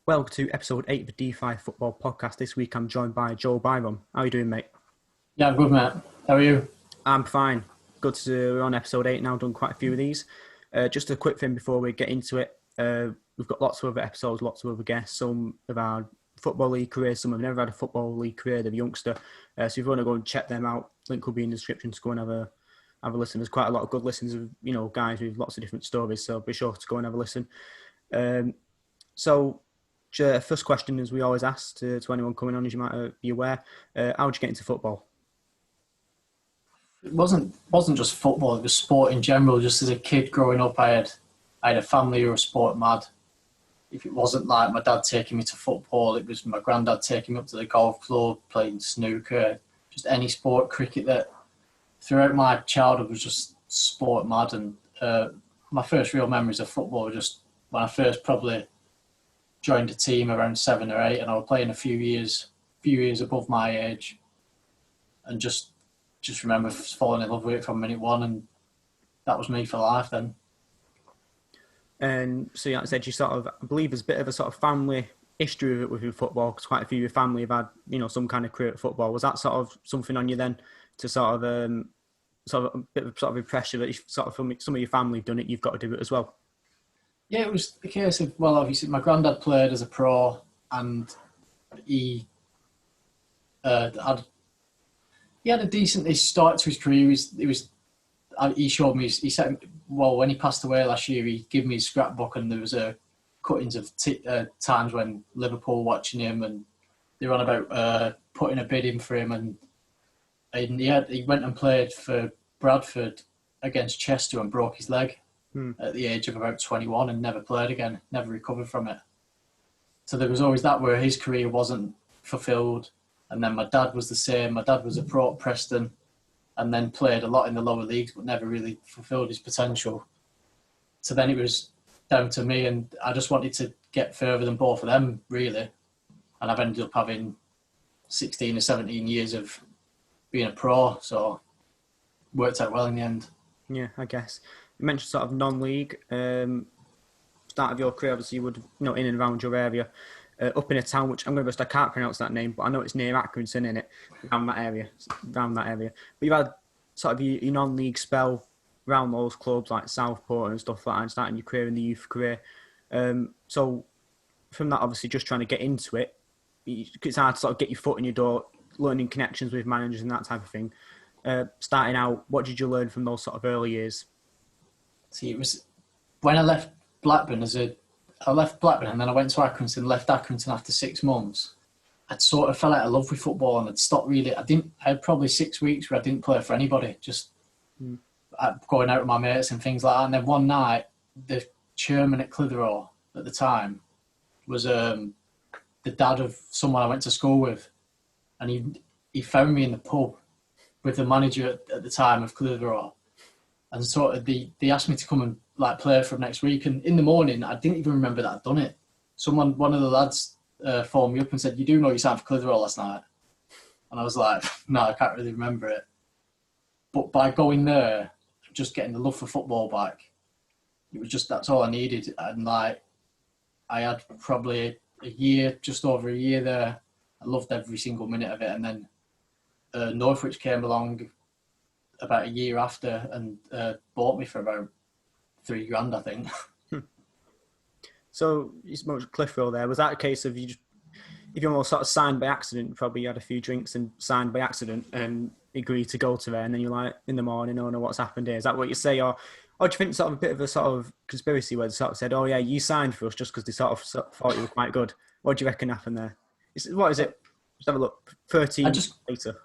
Welcome to episode 8 of the D5 Football Podcast. This week I'm joined by Joe Byrom. How are you doing, mate? Yeah, I'm good, mate. How are you? I'm fine. Good to we're on episode 8 now, done quite a few of these. Just a quick thing before we get into it. We've got lots of other episodes, lots of other guests. Some of our Football League careers, some have never had a Football League career, they're a youngster. So if you want to go and check them out, link will be in the description to go and have a listen. There's quite a lot of good listens of, guys with lots of different stories, so be sure to go and have a listen. First question, as we always ask to anyone coming on, as you might be aware, how did you get into football? It wasn't just football; it was sport in general. Just as a kid growing up, I had a family who were sport mad. If it wasn't like my dad taking me to football, it was my granddad taking me up to the golf club, playing snooker, just any sport, cricket. That throughout my childhood was just sport mad. And my first real memories of football were just when I first probably joined a team around 7 or 8, and I was playing a few years above my age, and just remember falling in love with it from minute one, and that was me for life then. And so, like I said, you sort of, I believe there's a bit of a sort of family history with your football, because quite a few of your family have had, some kind of career at football. Was that sort of something on you then to sort of a bit of a pressure that some of your family have done it, you've got to do it as well? Yeah, it was the case of, well, obviously my granddad played as a pro, and he had a decent start to his career. He showed me, he said, well, when he passed away last year, he gave me his scrapbook, and there was cuttings of times when Liverpool watching him, and they were on about putting a bid in for him, and he went and played for Bradford against Chester and broke his leg at the age of about 21 and never played again, never recovered from it. So there was always that where his career wasn't fulfilled. And then my dad was the same. My dad was a pro at Preston and then played a lot in the lower leagues but never really fulfilled his potential. So then it was down to me, and I just wanted to get further than both of them, really. And I've ended up having 16 or 17 years of being a pro, so worked out well in the end. Yeah, I guess. You mentioned sort of non-league. Start of your career, obviously, you would, in and around your area, up in a town which I can't pronounce that name, but I know it's near Accrington, isn't it? Around that area. But you've had sort of your non-league spell around those clubs like Southport and stuff like that, and starting your career in the youth career. So from that, obviously, just trying to get into it, it's hard to sort of get your foot in your door, learning connections with managers and that type of thing. Starting out, what did you learn from those sort of early years? See, it was when I left Blackburn and then I went to Accrington, left Accrington after 6 months. I'd sort of fell out of love with football, and I'd stopped really. I had probably 6 weeks where I didn't play for anybody, just going out with my mates and things like that. And then one night, the chairman at Clitheroe at the time was the dad of someone I went to school with, and he found me in the pub with the manager at the time of Clitheroe. And sort of they asked me to come and play for them next week. And in the morning, I didn't even remember that I'd done it. One of the lads phoned me up and said, "You do know you signed for Clitheroe last night?" And I was like, "No, I can't really remember it." But by going there, just getting the love for football back, it was that's all I needed. And I had probably just over a year there. I loved every single minute of it. And then Northwich came along about a year after and bought me for about $3,000, I think. So you spoke Clitheroe there. Was that a case of if you almost sort of signed by accident, probably had a few drinks and signed by accident and agreed to go to there, and then you're like in the morning, "Oh no, what's happened here?" Is that what you say, or do you think sort of a bit of a sort of conspiracy where they sort of said, "Oh yeah, you signed for us just because they sort of thought you were quite good"? What do you reckon happened there? What is it? Just have a look. 13 later.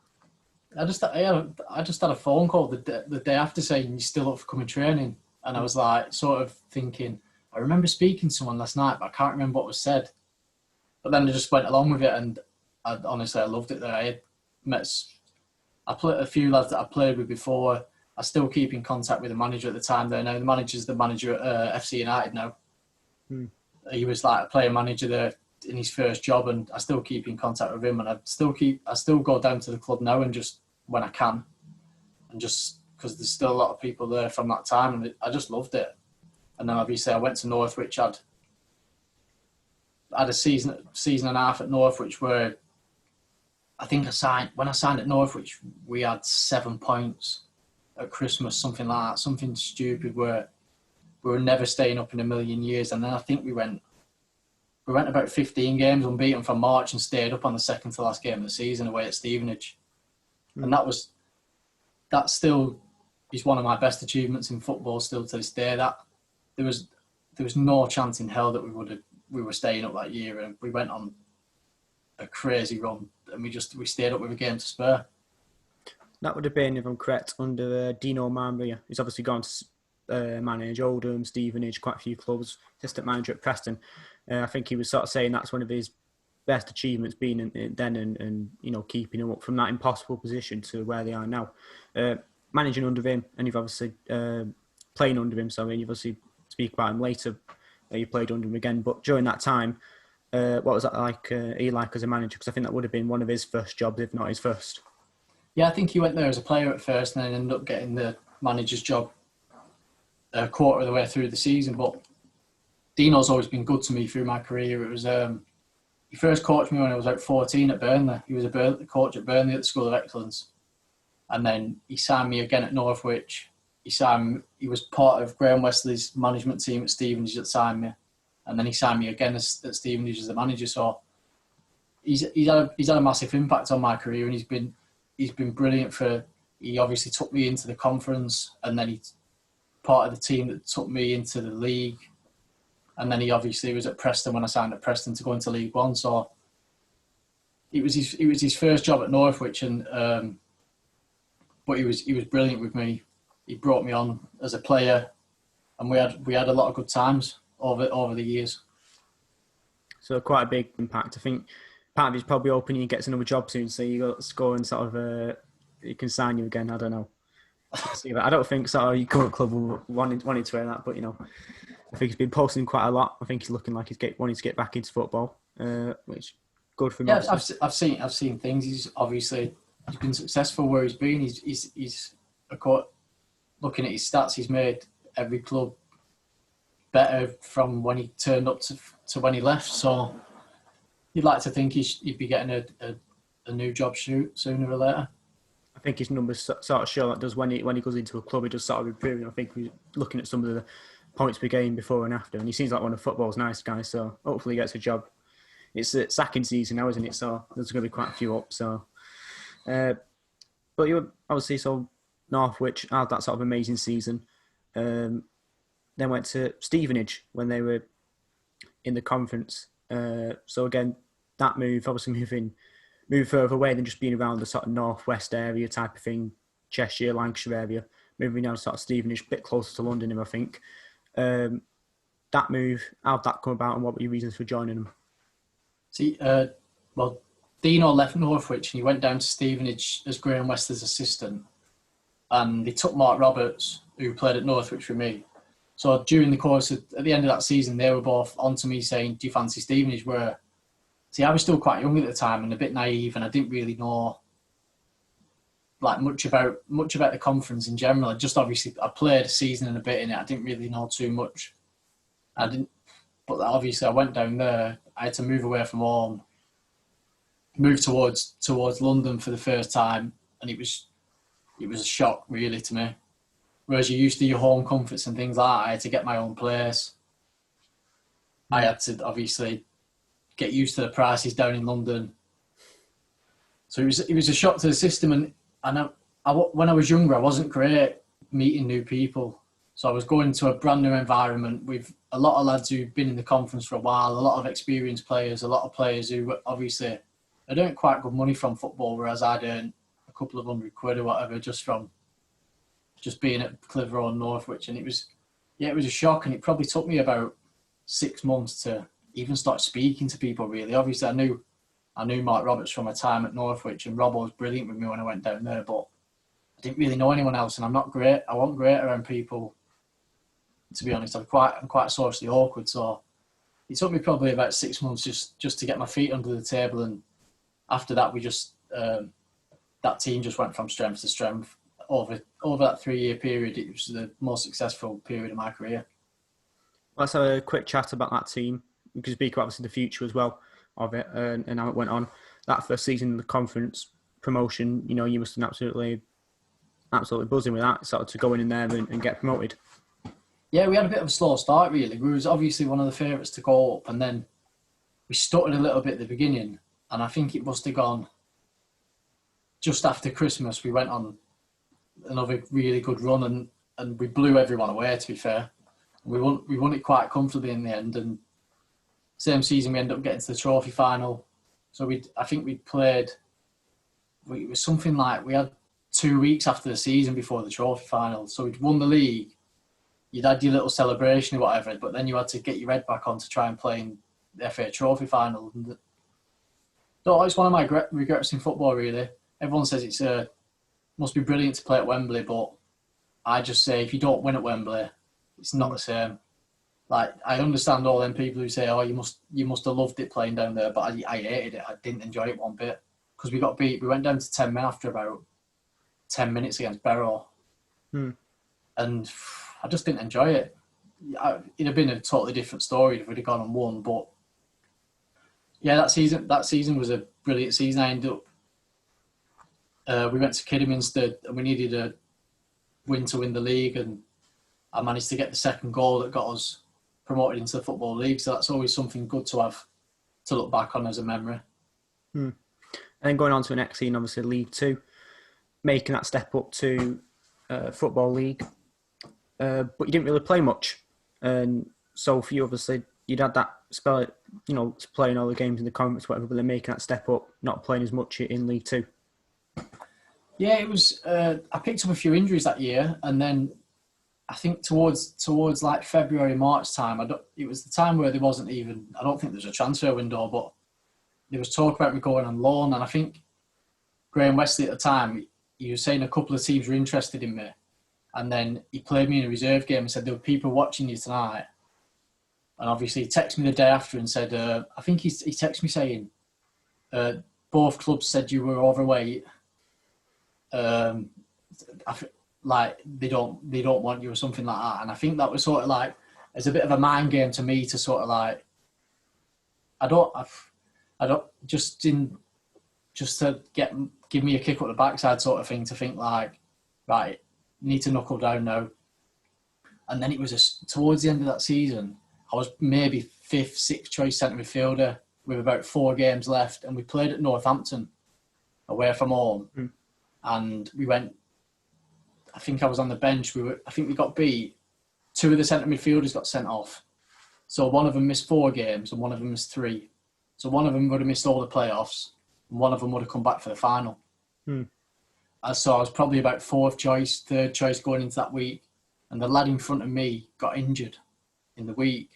I just had a phone call the day after saying you're still up for coming training, and I was like sort of thinking, I remember speaking to someone last night, but I can't remember what was said. But then I just went along with it, and I loved it there. I played a few lads that I played with before. I still keep in contact with the manager at the time there. Now the manager's the manager at FC United now. He was like a player manager there in his first job, and I still keep in contact with him, and I still go down to the club now and just when I can, and just because there's still a lot of people there from that time, and I just loved it. And then obviously I went to Northwich, had had a season and a half at Northwich where I think when I signed at Northwich, we had 7 points at Christmas, something like that, something stupid where we were never staying up in a million years. And then I think we went about 15 games unbeaten from March and stayed up on the second to last game of the season away at Stevenage. And that still is one of my best achievements in football still to this day. That there was no chance in hell that we were staying up that year, and we went on a crazy run, and we stayed up with a game to spare. That would have been, if I'm correct, under Dino Maamria, who's obviously gone to manage Oldham, Stevenage, quite a few clubs, assistant manager at Preston. I think he was sort of saying that's one of his best achievements being then and keeping them up from that impossible position to where they are now. Managing under him, and you've obviously playing under him, so you've obviously speak about him later. You played under him again, but during that time, what was that like? As a manager? Because I think that would have been one of his first jobs, if not his first. Yeah, I think he went there as a player at first, and then ended up getting the manager's job a quarter of the way through the season. But Dino's always been good to me through my career. It was he first coached me when I was about 14 at Burnley. He was a coach at Burnley at the School of Excellence, and then he signed me again at Northwich. He was part of Graham Wesley's management team at Stevenage that signed me, and then he signed me again at Stevenage as the manager. So he's had a massive impact on my career, and he's been brilliant he obviously took me into the conference, and then he's part of the team that took me into the league, and then he obviously was at Preston when I signed at Preston to go into League One. So it was his first job at Northwich, and but he was brilliant with me. He brought me on as a player, and we had a lot of good times over the years. So quite a big impact. I think part of it's probably hoping he gets another job soon, so you got score and sort of he can sign you again. I don't know. I don't think sort of your current club will wanting to wear that, but I think he's been posting quite a lot. I think he's looking like he's wanting to get back into football, which good for him. Yeah, I've seen things. He's been successful where he's been. He's looking at his stats, he's made every club better from when he turned up to when he left. So you'd like to think he'd be getting a new job sooner or later. I think his numbers sort of show that does when he goes into a club, he does sort of improving. I think we're looking at some of the points per game before and after, and he seems like one of football's nice guys. So hopefully he gets a job. It's sacking season now, isn't it? So there's going to be quite a few up. So, but you were obviously Northwich had that sort of amazing season. Then went to Stevenage when they were in the conference. So again, that move, obviously move further away than just being around the sort of northwest area type of thing, Cheshire, Lancashire area, moving down to sort of Stevenage, a bit closer to London, I think. That move, how did that come about, and what were your reasons for joining them? See, well, Dino left Northwich and he went down to Stevenage as Graham Wesley's assistant, and they took Mark Roberts, who played at Northwich with me. So during the course at the end of that season, they were both on to me saying, "Do you fancy Stevenage?" See, I was still quite young at the time and a bit naive, and I didn't really know much about the conference in general. I played a season and a bit in it. I didn't really know too much. But obviously I went down there. I had to move away from home, move towards London for the first time, and it was a shock really to me. Whereas you're used to your home comforts and things like that, I had to get my own place. I had to obviously get used to the prices down in London. So it was a shock to the system, and when I was younger, I wasn't great meeting new people. So I was going to a brand new environment with a lot of lads who've been in the conference for a while, a lot of experienced players, a lot of players who obviously had earned quite good money from football, whereas I'd earned a couple of £100 or whatever just being at Clitheroe and Northwich. And it was a shock, and it probably took me about 6 months to even start speaking to people really. Obviously I knew Mark Roberts from my time at Northwich, and Robbo was brilliant with me when I went down there, but I didn't really know anyone else, and I wasn't great around people, to be honest. I'm quite socially awkward, so it took me probably about 6 months just to get my feet under the table, and after that we just that team just went from strength to strength over that 3-year period. It was the most successful period of my career. Let's have a quick chat about that team. we could speak about obviously the future as well of it and how it went on. That first season in the conference promotion, you know, you must have been absolutely buzzing with that, sort of to go in there and get promoted. Yeah, we had a bit of a slow start, really. We was obviously one of the favourites to go up, and then we stuttered a little bit at the beginning, and I think it must have gone just after Christmas. We went on another really good run, and we blew everyone away, to be fair. We won it quite comfortably in the end, and same season we ended up getting to the trophy final. So I think it was something like we had 2 weeks after the season before the trophy final. So we'd won the league, you'd had your little celebration or whatever, but then you had to get your head back on to try and play in the FA Trophy final. So it's one of my regrets in football, really. Everyone says it must be brilliant to play at Wembley, but I just say if you don't win at Wembley, it's not the same. Like, I understand all them people who say, "Oh, you must have loved it playing down there," but I hated it. I didn't enjoy it one bit because we got beat. We went down to 10 men after about 10 minutes against Byrom, and I just didn't enjoy it. It'd have been a totally different story if we'd have gone and won. But yeah, that season was a brilliant season. I ended up we went to Kidderminster and we needed a win to win the league, and I managed to get the second goal that got us promoted into the Football League. So that's always something good to have to look back on as a memory. And then going on to the next season, obviously League Two, making that step up to Football League. But you didn't really play much. And so for you, obviously, you'd had that spell, you know, to playing all the games in the conference, whatever, but then making that step up, not playing as much in League Two. Yeah, it was. I picked up a few injuries that year, and then I think towards like February, March time, it was the time where there wasn't even. I don't think there was a transfer window, but there was talk about me going on loan, and I think Graham Wesley at the time, he was saying a couple of teams were interested in me, and then he played me in a reserve game and said there were people watching you tonight, and obviously he texted me the day after and said, I think he texted me saying, both clubs said you were overweight. Like they don't want you or something like that, and I think that was sort of like it's a bit of a mind game to me to sort of like I don't just to give me a kick up the backside sort of thing, to think like, right, need to knuckle down now. And then it was towards the end of that season, I was maybe 5th, 6th choice centre midfielder with about 4 games left, and we played at Northampton away from home, and we went. I think I was on the bench. I think we got beat. 2 of the centre midfielders got sent off. So one of them missed 4 games and one of them missed 3. So one of them would have missed all the playoffs and one of them would have come back for the final. So I was probably about 4th choice, 3rd choice going into that week. And the lad in front of me got injured in the week.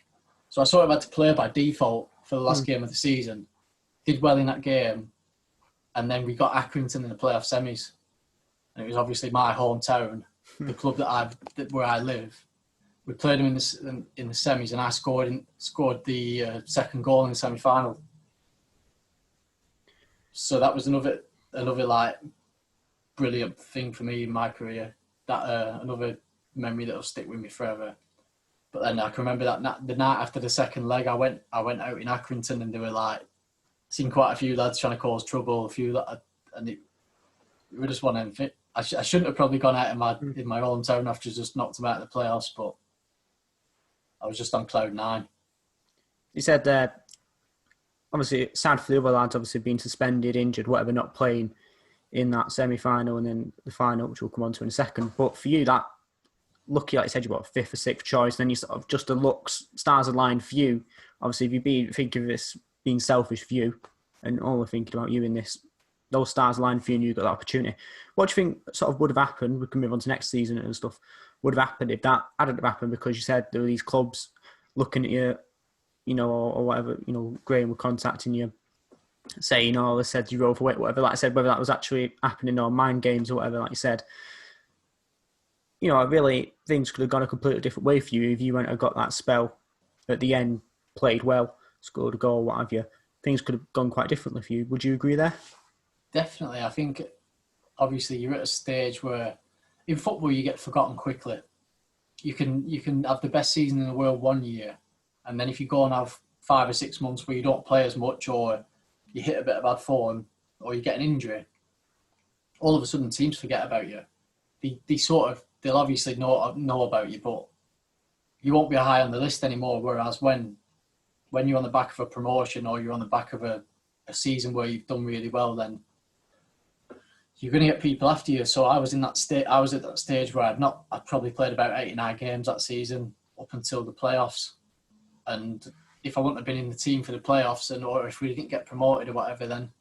So I sort of had to play by default for the last game of the season. Did well in that game. And then we got Accrington in the playoff semis. And it was obviously my hometown, the club where I live. We played them in the semis, and I scored the second goal in the semi-final. So that was another like brilliant thing for me in my career. That another memory that'll stick with me forever. But then I can remember that the night after the second leg, I went out in Accrington, and they were like, seen quite a few lads trying to cause trouble, and it we just one of them. I shouldn't have probably gone out in my hometown after just knocked them out of the playoffs, but I was just on cloud 9. You said obviously sad for the other lads, obviously being suspended, injured, whatever, not playing in that semi-final and then the final, which we'll come on to in a second. But for you, that lucky, like you said, you got 5th or 6th choice, then you sort of just the looks, stars aligned for you. Obviously, if you think of this being selfish for you and all we're thinking about you in this, those stars aligned for you and you got that opportunity. What do you think sort of would have happened? We can move on to next season and stuff. Would have happened if that hadn't have happened, because you said there were these clubs looking at you, you know, or whatever, you know, Graham were contacting you, saying, oh, they said you're overweight, whatever. Like I said, whether that was actually happening or mind games or whatever, like you said, you know, really things could have gone a completely different way for you if you went and got that spell at the end, played well, scored a goal, what have you. Things could have gone quite differently for you. Would you agree there? Definitely. I think, obviously, you're at a stage where in football you get forgotten quickly. You can have the best season in the world one year, and then if you go and have 5 or 6 months where you don't play as much, or you hit a bit of bad form, or you get an injury, all of a sudden teams forget about you. They'll obviously know about you, but you won't be high on the list anymore. Whereas when you're on the back of a promotion, or you're on the back of a season where you've done really well, then you're going to get people after you. So I was at that stage where I'd probably played about 8 or 9 games that season up until the playoffs. And if I wouldn't have been in the team for the playoffs, or if we didn't get promoted or whatever, then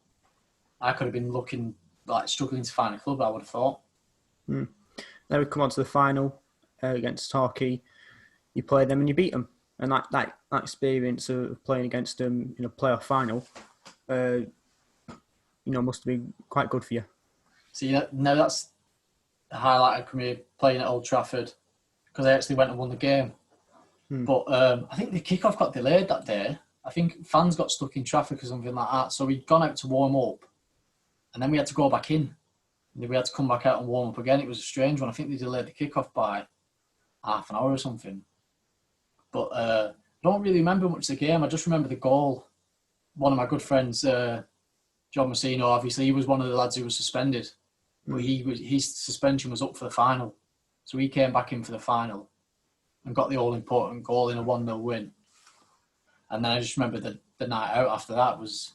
I could have been struggling to find a club, I would have thought. Then we come on to the final against Torquay. You played them and you beat them. And that experience of playing against them in a playoff final, must have been quite good for you. So now that's the highlight of career, playing at Old Trafford, because I actually went and won the game. But I think the kickoff got delayed that day. I think fans got stuck in traffic or something like that. So we'd gone out to warm up, and then we had to go back in. And then we had to come back out and warm up again. It was a strange one. I think they delayed the kickoff by half an hour or something. But I don't really remember much of the game. I just remember the goal. One of my good friends, John Messino, obviously, he was one of the lads who was suspended. But his suspension was up for the final. So he came back in for the final and got the all-important goal in a 1-0 win. And then I just remember the night out after that was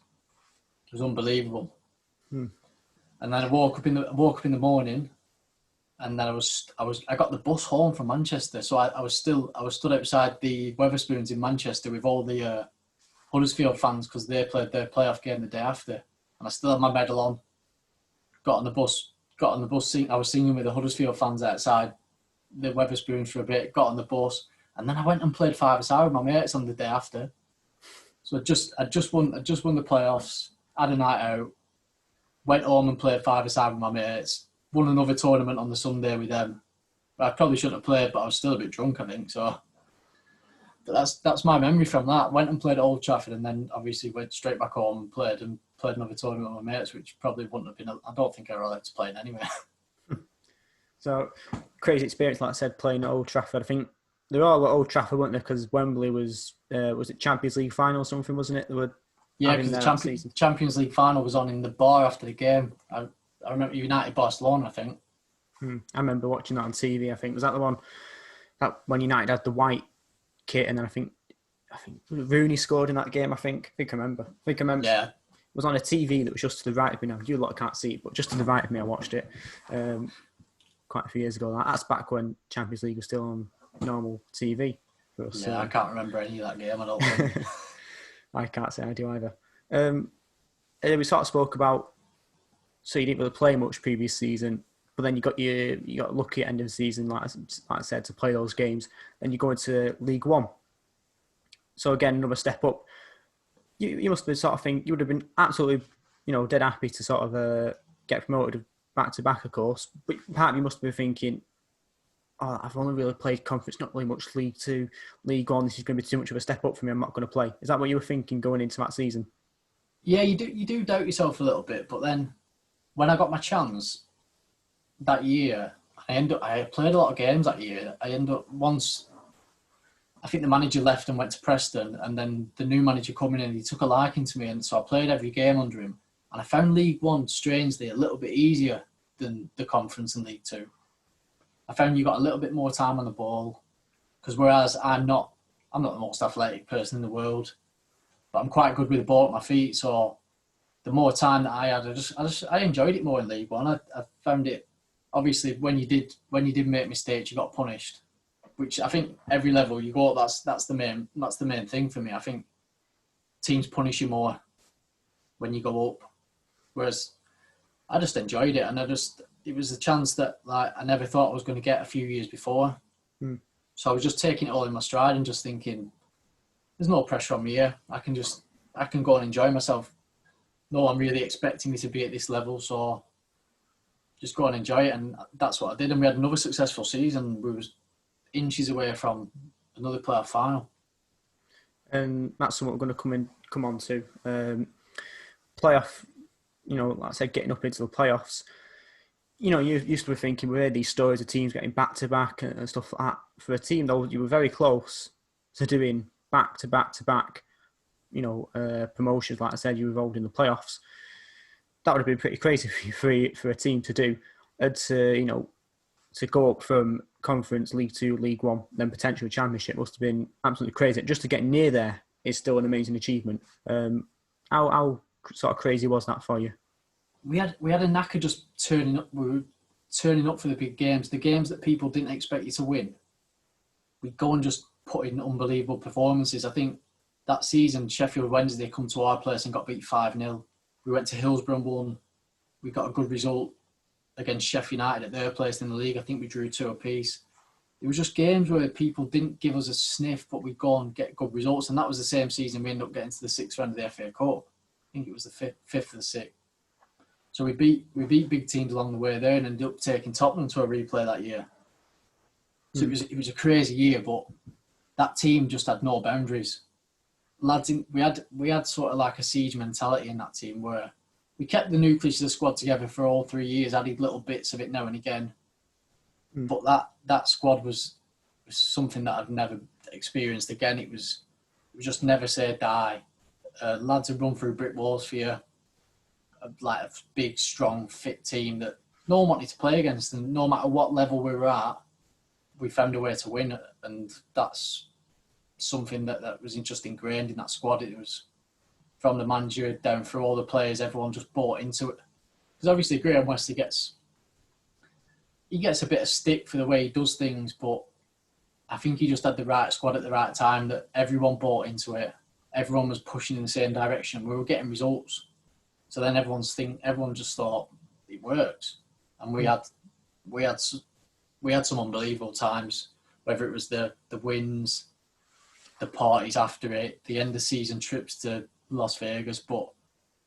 unbelievable. And then I woke up in the morning, and then I got the bus home from Manchester. So I was stood outside the Wetherspoons in Manchester with all the Huddersfield fans, because they played their playoff game the day after, and I still had my medal on. Got on the bus. I was singing with the Huddersfield fans outside the Wetherspoons for a bit. Got on the bus, and then I went and played 5-a-side with my mates on the day after. So I just won the playoffs. Had a night out. Went home and played 5-a-side with my mates. Won another tournament on the Sunday with them. I probably shouldn't have played, but I was still a bit drunk, I think. So but that's my memory from that. Went and played at Old Trafford, and then obviously went straight back home and played another tournament with my mates, which probably wouldn't have been. I don't think I were allowed to play it anyway. So crazy experience, like I said, playing at Old Trafford. I think they were all at Old Trafford, weren't they? Because Wembley was it Champions League final or something, wasn't it? They were because the Champions League final was on in the bar after the game. I remember United Barcelona, I think. I remember watching that on TV. I think was that the one that when United had the white kit, and then I think Rooney scored in that game. I think I remember. Yeah. It was on a TV that was just to the right of me now. You lot can't see it, but just to the right of me, I watched it quite a few years ago. That's back when Champions League was still on normal TV for us. Yeah, I can't remember any of that game. I don't think. I can't say I do either. And we sort of spoke about, so you didn't really play much previous season, but then you got lucky at end of the season, like I said, to play those games. Then you go into League One. So again, another step up. You must have been sort of think you would have been absolutely, dead happy to sort of get promoted back to back, of course. But part of you must have been thinking, I've only really played conference, not really much League Two, League One. This is going to be too much of a step up for me. I'm not going to play. Is that what you were thinking going into that season? Yeah, you do doubt yourself a little bit, but then when I got my chance that year, I played a lot of games that year. I ended up once. I think the manager left and went to Preston, and then the new manager coming in, he took a liking to me, and so I played every game under him. And I found League One, strangely, a little bit easier than the Conference and League Two. I found you got a little bit more time on the ball, because whereas I'm not the most athletic person in the world, but I'm quite good with the ball at my feet. So the more time that I had, I enjoyed it more in League One. I found it, obviously, when you did make mistakes, you got punished. Which I think every level you go, that's the main thing for me. I think teams punish you more when you go up, whereas I just enjoyed it, and it was a chance that I never thought I was going to get a few years before. So I was just taking it all in my stride and just thinking, there's no pressure on me here. I can go and enjoy myself. No one really expecting me to be at this level, so just go and enjoy it, and that's what I did. And we had another successful season. We was inches away from another playoff final. And that's something we're going to come on to. Playoff, like I said, getting up into the playoffs. You used to be thinking, we heard these stories of teams getting back-to-back and stuff like that. For a team, though, you were very close to doing back-to-back-to-back promotions. Like I said, you were involved in the playoffs. That would have been pretty crazy for a team to do. And to go up from Conference, League 2, League 1, then potentially Championship must have been absolutely crazy. Just to get near there is still an amazing achievement. How sort of crazy was that for you? We had a knack of just turning up. We were turning up for the big games, the games that people didn't expect you to win. We'd go and just put in unbelievable performances. I think that season, Sheffield Wednesday come to our place and got beat 5-0. We went to Hillsborough and won. We got a good result against Sheffield United at their place in the league. I think we drew 2 apiece. It was just games where people didn't give us a sniff, but we'd go and get good results. And that was the same season we ended up getting to the 6th round of the FA Cup. I think it was the fifth or the 6th. So we beat big teams along the way there and ended up taking Tottenham to a replay that year. So it was a crazy year, but that team just had no boundaries. Lads, we had sort of like a siege mentality in that team where we kept the nucleus of the squad together for all 3 years, added little bits of it now and again. But that squad was something that I've never experienced again. It was just never say die. Lads would run through brick walls for you. Like a big, strong, fit team that no one wanted to play against, and no matter what level we were at, we found a way to win. And that's something that was just ingrained in that squad. It was from the manager down through all the players, everyone just bought into it. Because obviously Graham West, he gets a bit of stick for the way he does things, but I think he just had the right squad at the right time, that everyone bought into it. Everyone was pushing in the same direction. We were getting results. So then everyone just thought it works, and we had some unbelievable times. Whether it was the wins, the parties after it, the end of season trips to Las Vegas, but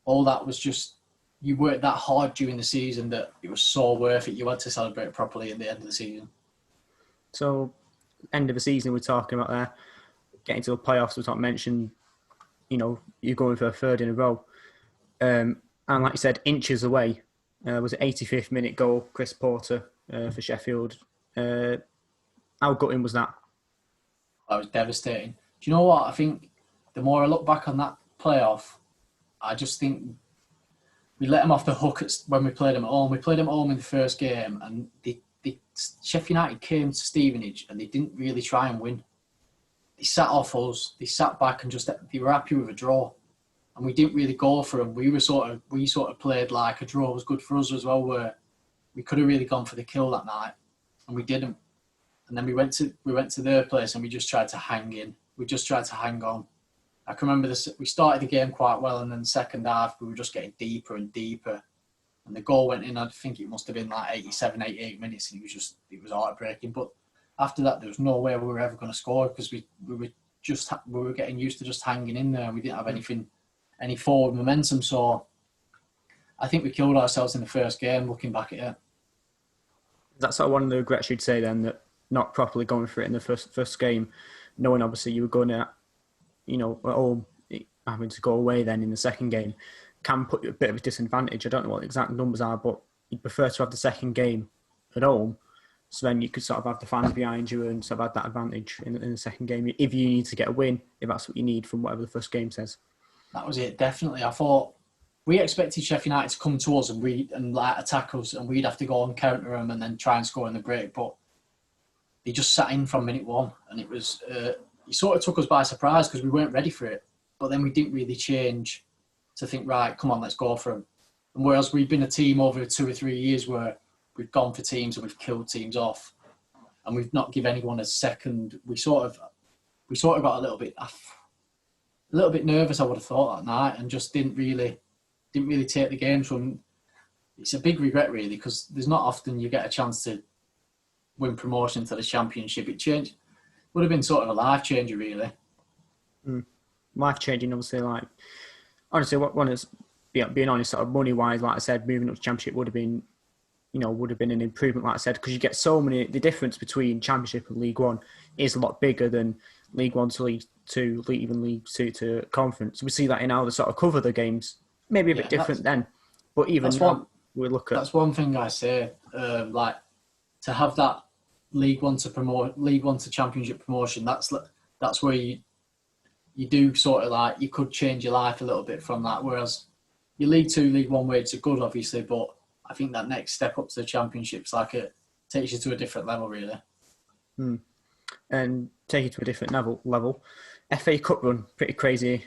all that was just, you worked that hard during the season that it was so worth it. You had to celebrate properly at the end of the season. So, end of the season we're talking about there, getting to the playoffs. We mentioned, you're going for a third in a row. And like you said, inches away, was it 85th minute goal, Chris Porter for Sheffield. How gutting was that? That was devastating. Do you know what? I think the more I look back on that playoff, I just think we let them off the hook when we played them at home. We played them at home in the first game, and Sheffield United came to Stevenage and they didn't really try and win. They sat off us, they sat back and they were happy with a draw. And we didn't really go for them. We sort of played like a draw was good for us as well, where we could have really gone for the kill that night, and we didn't. And then we went to their place and we just tried to hang in. We just tried to hang on. I can remember this. We started the game quite well, and then the second half we were just getting deeper and deeper. And the goal went in. I think it must have been like 87, 88 minutes, and it was heartbreaking. But after that, there was no way we were ever going to score, because we were getting used to just hanging in there. We didn't have any forward momentum, so I think we killed ourselves in the first game looking back at it. That's sort of one of the regrets you'd say then, that not properly going for it in the first game, knowing obviously you were going to, at home, having to go away then in the second game, can put you at a bit of a disadvantage. I don't know what the exact numbers are, but you'd prefer to have the second game at home, so then you could sort of have the fans behind you and sort of have that advantage in the second game if you need to get a win, if that's what you need from whatever the first game says. That was it, definitely. I thought we expected Sheffield United to come to us and attack us, and we'd have to go and counter them and then try and score in the break. But they just sat in from minute one, and it was it sort of took us by surprise because we weren't ready for it. But then we didn't really change to think, right, come on, let's go for them. And whereas we've been a team over 2 or 3 years where we've gone for teams and we've killed teams off, and we've not given anyone a second, we sort of got a little bit nervous, I would have thought, that night, and just didn't really take the games from. It's a big regret, really, because there's not often you get a chance to win promotion to the Championship. Would have been sort of a life changer, really. Life changing, obviously. Like, honestly, one is being honest, sort of money wise, like I said, moving up to Championship would have been an improvement, like I said, because you get so many. The difference between Championship and League One is a lot bigger than League One to League Two, even League Two to Conference. We see that in how they sort of cover the games. Maybe a bit different then, but even now we look at. That's one thing I say. Like, to have that League One to Championship promotion. That's where you do sort of like, you could change your life a little bit from that. Whereas your League Two, League One wages are good, obviously, but I think that next step up to the Championship's like it takes you to a different level, really. And take it to a different level. FA Cup run, pretty crazy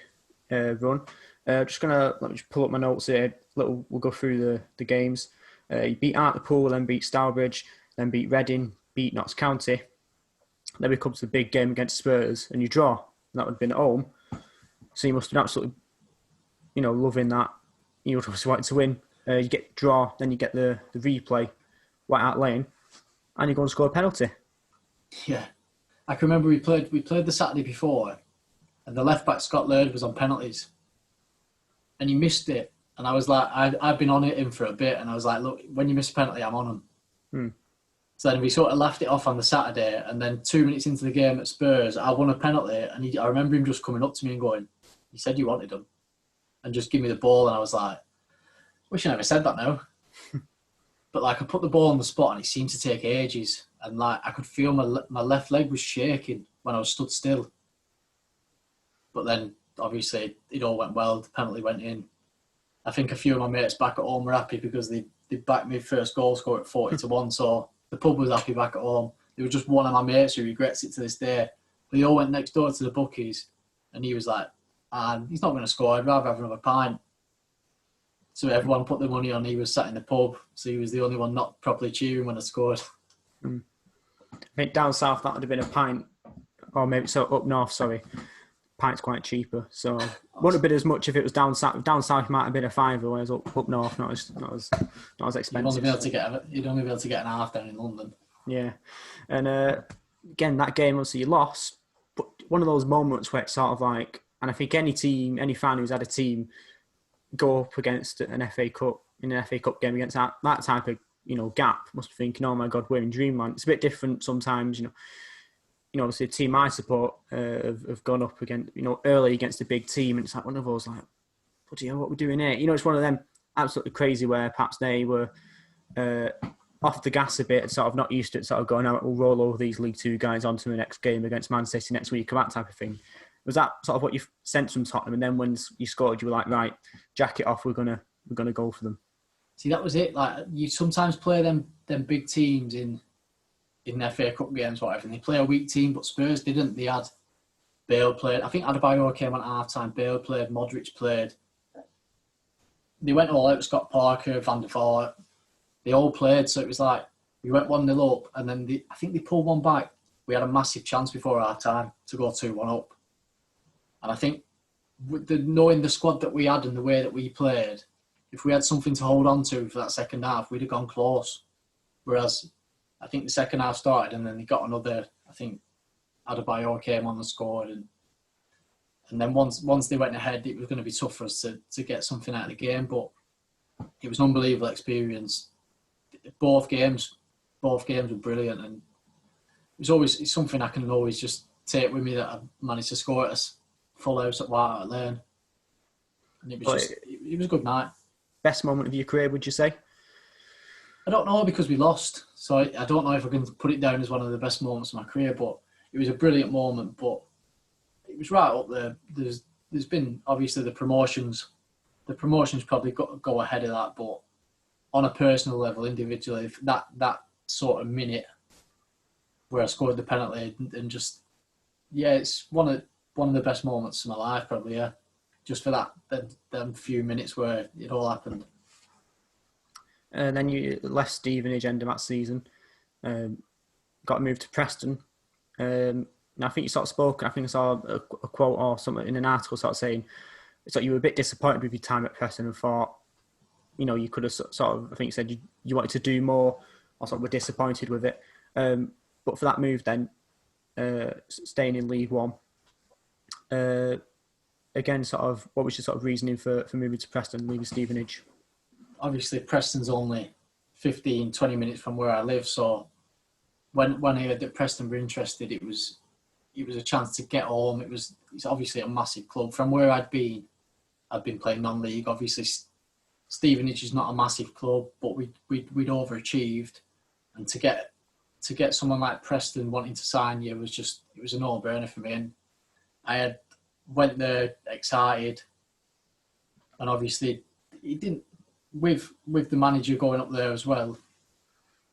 run. Let me just pull up my notes here. We'll go through the games. You beat Hartlepool, then beat Stourbridge, then beat Reading, beat Notts County. Then we come to the big game against Spurs, and you draw. That would have been at home. So you must have been absolutely, loving that. You would obviously want to win. You get draw, then you get the replay, White Hart Lane, and you go and score a penalty. Yeah, I can remember we played the Saturday before, and the left back Scott Laird was on penalties, and he missed it. And I was like, I've been on him for a bit, and I was like, look, when you miss a penalty, I'm on him. So then we sort of laughed it off on the Saturday, and then 2 minutes into the game at Spurs, I won a penalty, and I remember him just coming up to me and going, "You said you wanted him," and just give me the ball, and I was like, wish I never said that now. But like, I put the ball on the spot, and it seemed to take ages, and like I could feel my left leg was shaking when I was stood still. But then obviously it all went well. The penalty went in. I think a few of my mates back at home were happy because they backed me first goal score at 40-1. So the pub was happy back at home. There was just one of my mates who regrets it to this day. But they all went next door to the bookies, and he was like, he's not going to score. I'd rather have another pint. So everyone put their money on. He was sat in the pub, so he was the only one not properly cheering when I scored. I think down south that would have been a pint, or maybe so up north. Sorry, pint's quite cheaper, so wouldn't have been as much if it was down south. Down south might have been a fiver, whereas up north not as expensive. You'd only be able to get an half down in London. Yeah, and again that game obviously you lost, but one of those moments where it's sort of like, and I think any fan who's had a team go up against an FA Cup in an FA Cup game against that type of gap must be thinking, oh my God, we're in dreamland. It's a bit different sometimes, obviously the team I support have gone up against early against a big team, and it's like one of those like, bloody hell, what we're doing here. It's one of them absolutely crazy where perhaps they were off the gas a bit and sort of not used to it, sort of going out, we'll roll over these League Two guys onto the next game against Man City next week, or that type of thing. Was that sort of what you sensed from Tottenham? And then when you scored, you were like, right, jack it off. We're gonna go for them. See, that was it. Like, you sometimes play them big teams in FA Cup games, whatever, and they play a weak team. But Spurs didn't. They had Bale played. I think Adebayor came on half time. Bale played. Modric played. They went all out. Scott Parker, Van der Vaart. They all played. So it was like we went 1-0 up, and then I think they pulled one back. We had a massive chance before half time to go 2-1 up. And I think knowing the squad that we had and the way that we played, if we had something to hold on to for that second half, we'd have gone close. Whereas I think the second half started and then they got another, I think Adebayor came on and scored. And then once they went ahead, it was going to be tough for us to get something out of the game. But it was an unbelievable experience. Both games were brilliant. And it's something I can always just take with me that I managed to score at us. Full house at White Hart Lane, and it was a good night. Best moment of your career, would you say? I don't know, because we lost, so I don't know if I can put it down as one of the best moments of my career. But it was a brilliant moment. But it was right up there. There's been obviously the promotions. The promotions probably go ahead of that, but on a personal level, individually, that sort of minute where I scored the penalty and just it's one of the best moments of my life, probably, yeah. Just for them few minutes where it all happened. And then you left Stevenage end of that season, got moved to Preston. And I think you sort of spoke, I think I saw a quote or something in an article sort of saying, it's like you were a bit disappointed with your time at Preston and thought, you could have sort of, I think you said you wanted to do more, or sort of were disappointed with it. But for that move then, staying in League One, again, sort of, what was your sort of reasoning for moving to Preston, leaving Stevenage? Obviously, Preston's only 15, 20 minutes from where I live, so when I heard that Preston were interested, it was a chance to get home. It's obviously a massive club. From where I'd been playing non-league. Obviously, Stevenage is not a massive club, but we'd overachieved, and to get someone like Preston wanting to sign you it was a no-brainer for me. And I had went there excited, and obviously he didn't. With the manager going up there as well,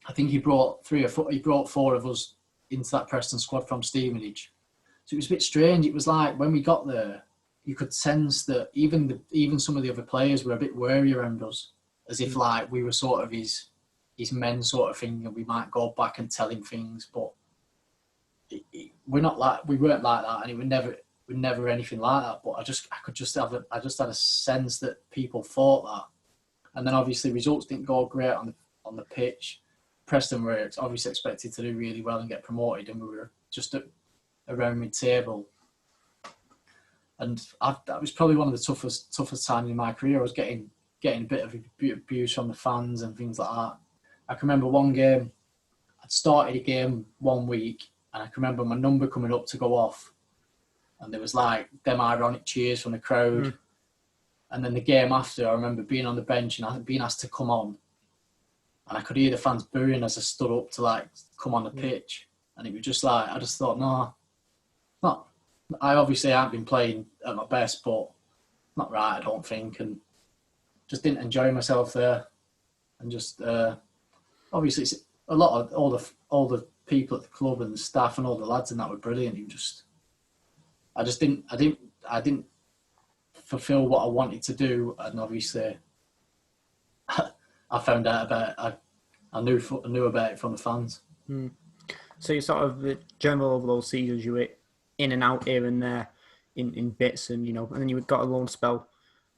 I think he brought 4 of us into that Preston squad from Stevenage. So it was a bit strange. It was like when we got there, you could sense that even some of the other players were a bit wary around us, as if like we were sort of his men sort of thing, and we might go back and tell him things. But we weren't like that, and it would never anything like that. But I just had a sense that people thought that. And then obviously results didn't go great on the pitch. Preston were obviously expected to do really well and get promoted, and we were just around mid-table. And that was probably one of the toughest times in my career. I was getting a bit of abuse from the fans and things like that. I can remember one game, I'd started a game one week, and I can remember my number coming up to go off, and there was like them ironic cheers from the crowd. And then the game after, I remember being on the bench and being asked to come on. And I could hear the fans booing as I stood up to like come on the pitch. And it was just like, I just thought, no, not. I obviously haven't been playing at my best, but not right, I don't think. And just didn't enjoy myself there. And just, obviously it's a lot of all the people at the club and the staff and all the lads and that were brilliant. I didn't fulfill what I wanted to do, and obviously I found out about it. I knew about it from the fans. So you sort of the general over those seasons, you were in and out here and there in bits, and and then you got a loan spell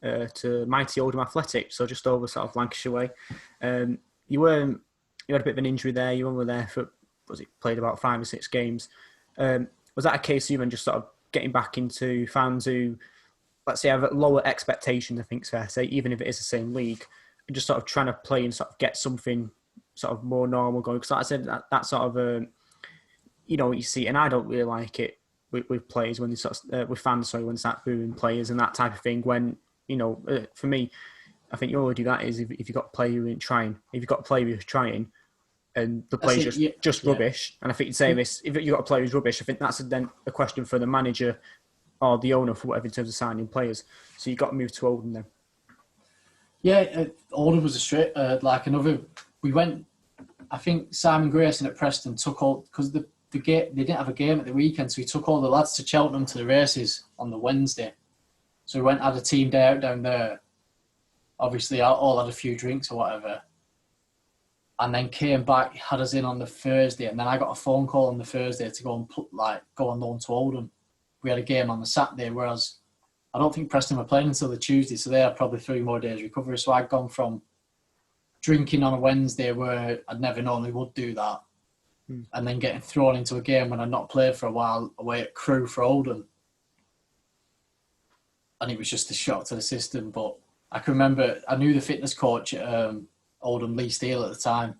to mighty Oldham Athletic, so just over sort of Lancashire way. You had a bit of an injury there. You were there for played about 5 or 6 games. Was that a case of you then just sort of getting back into fans who, let's say, have lower expectations, I think it's fair to say, even if it is the same league, and just sort of trying to play and sort of get something sort of more normal going? Because like I said, that sort of, you see, and I don't really like it with players when they sort of, with fans, sorry, when they start booing players and that type of thing. When, for me, I think you only do that is if you've got a player who ain't trying. If you've got a player who's trying and the player's just rubbish, and I think you'd say this, if you've got a player who's rubbish, I think that's then a question for the manager or the owner for whatever in terms of signing players. So you've got to move to Oldham then. Yeah, Oldham was a straight, we went, I think Simon Grayson at Preston took all, because they didn't have a game at the weekend, so he took all the lads to Cheltenham to the races on the Wednesday. So we had a team day out down there. Obviously, all had a few drinks or whatever. And then came back, had us in on the Thursday, and then I got a phone call on the Thursday to go on loan to Oldham. We had a game on the Saturday, whereas I don't think Preston were playing until the Tuesday, so they had probably 3 more days recovery. So I'd gone from drinking on a Wednesday where I'd never normally would do that, and then getting thrown into a game when I'd not played for a while away at Crewe for Oldham. And it was just a shock to the system. But I can remember, I knew the fitness coach at Oldham, Lee Steele, at the time.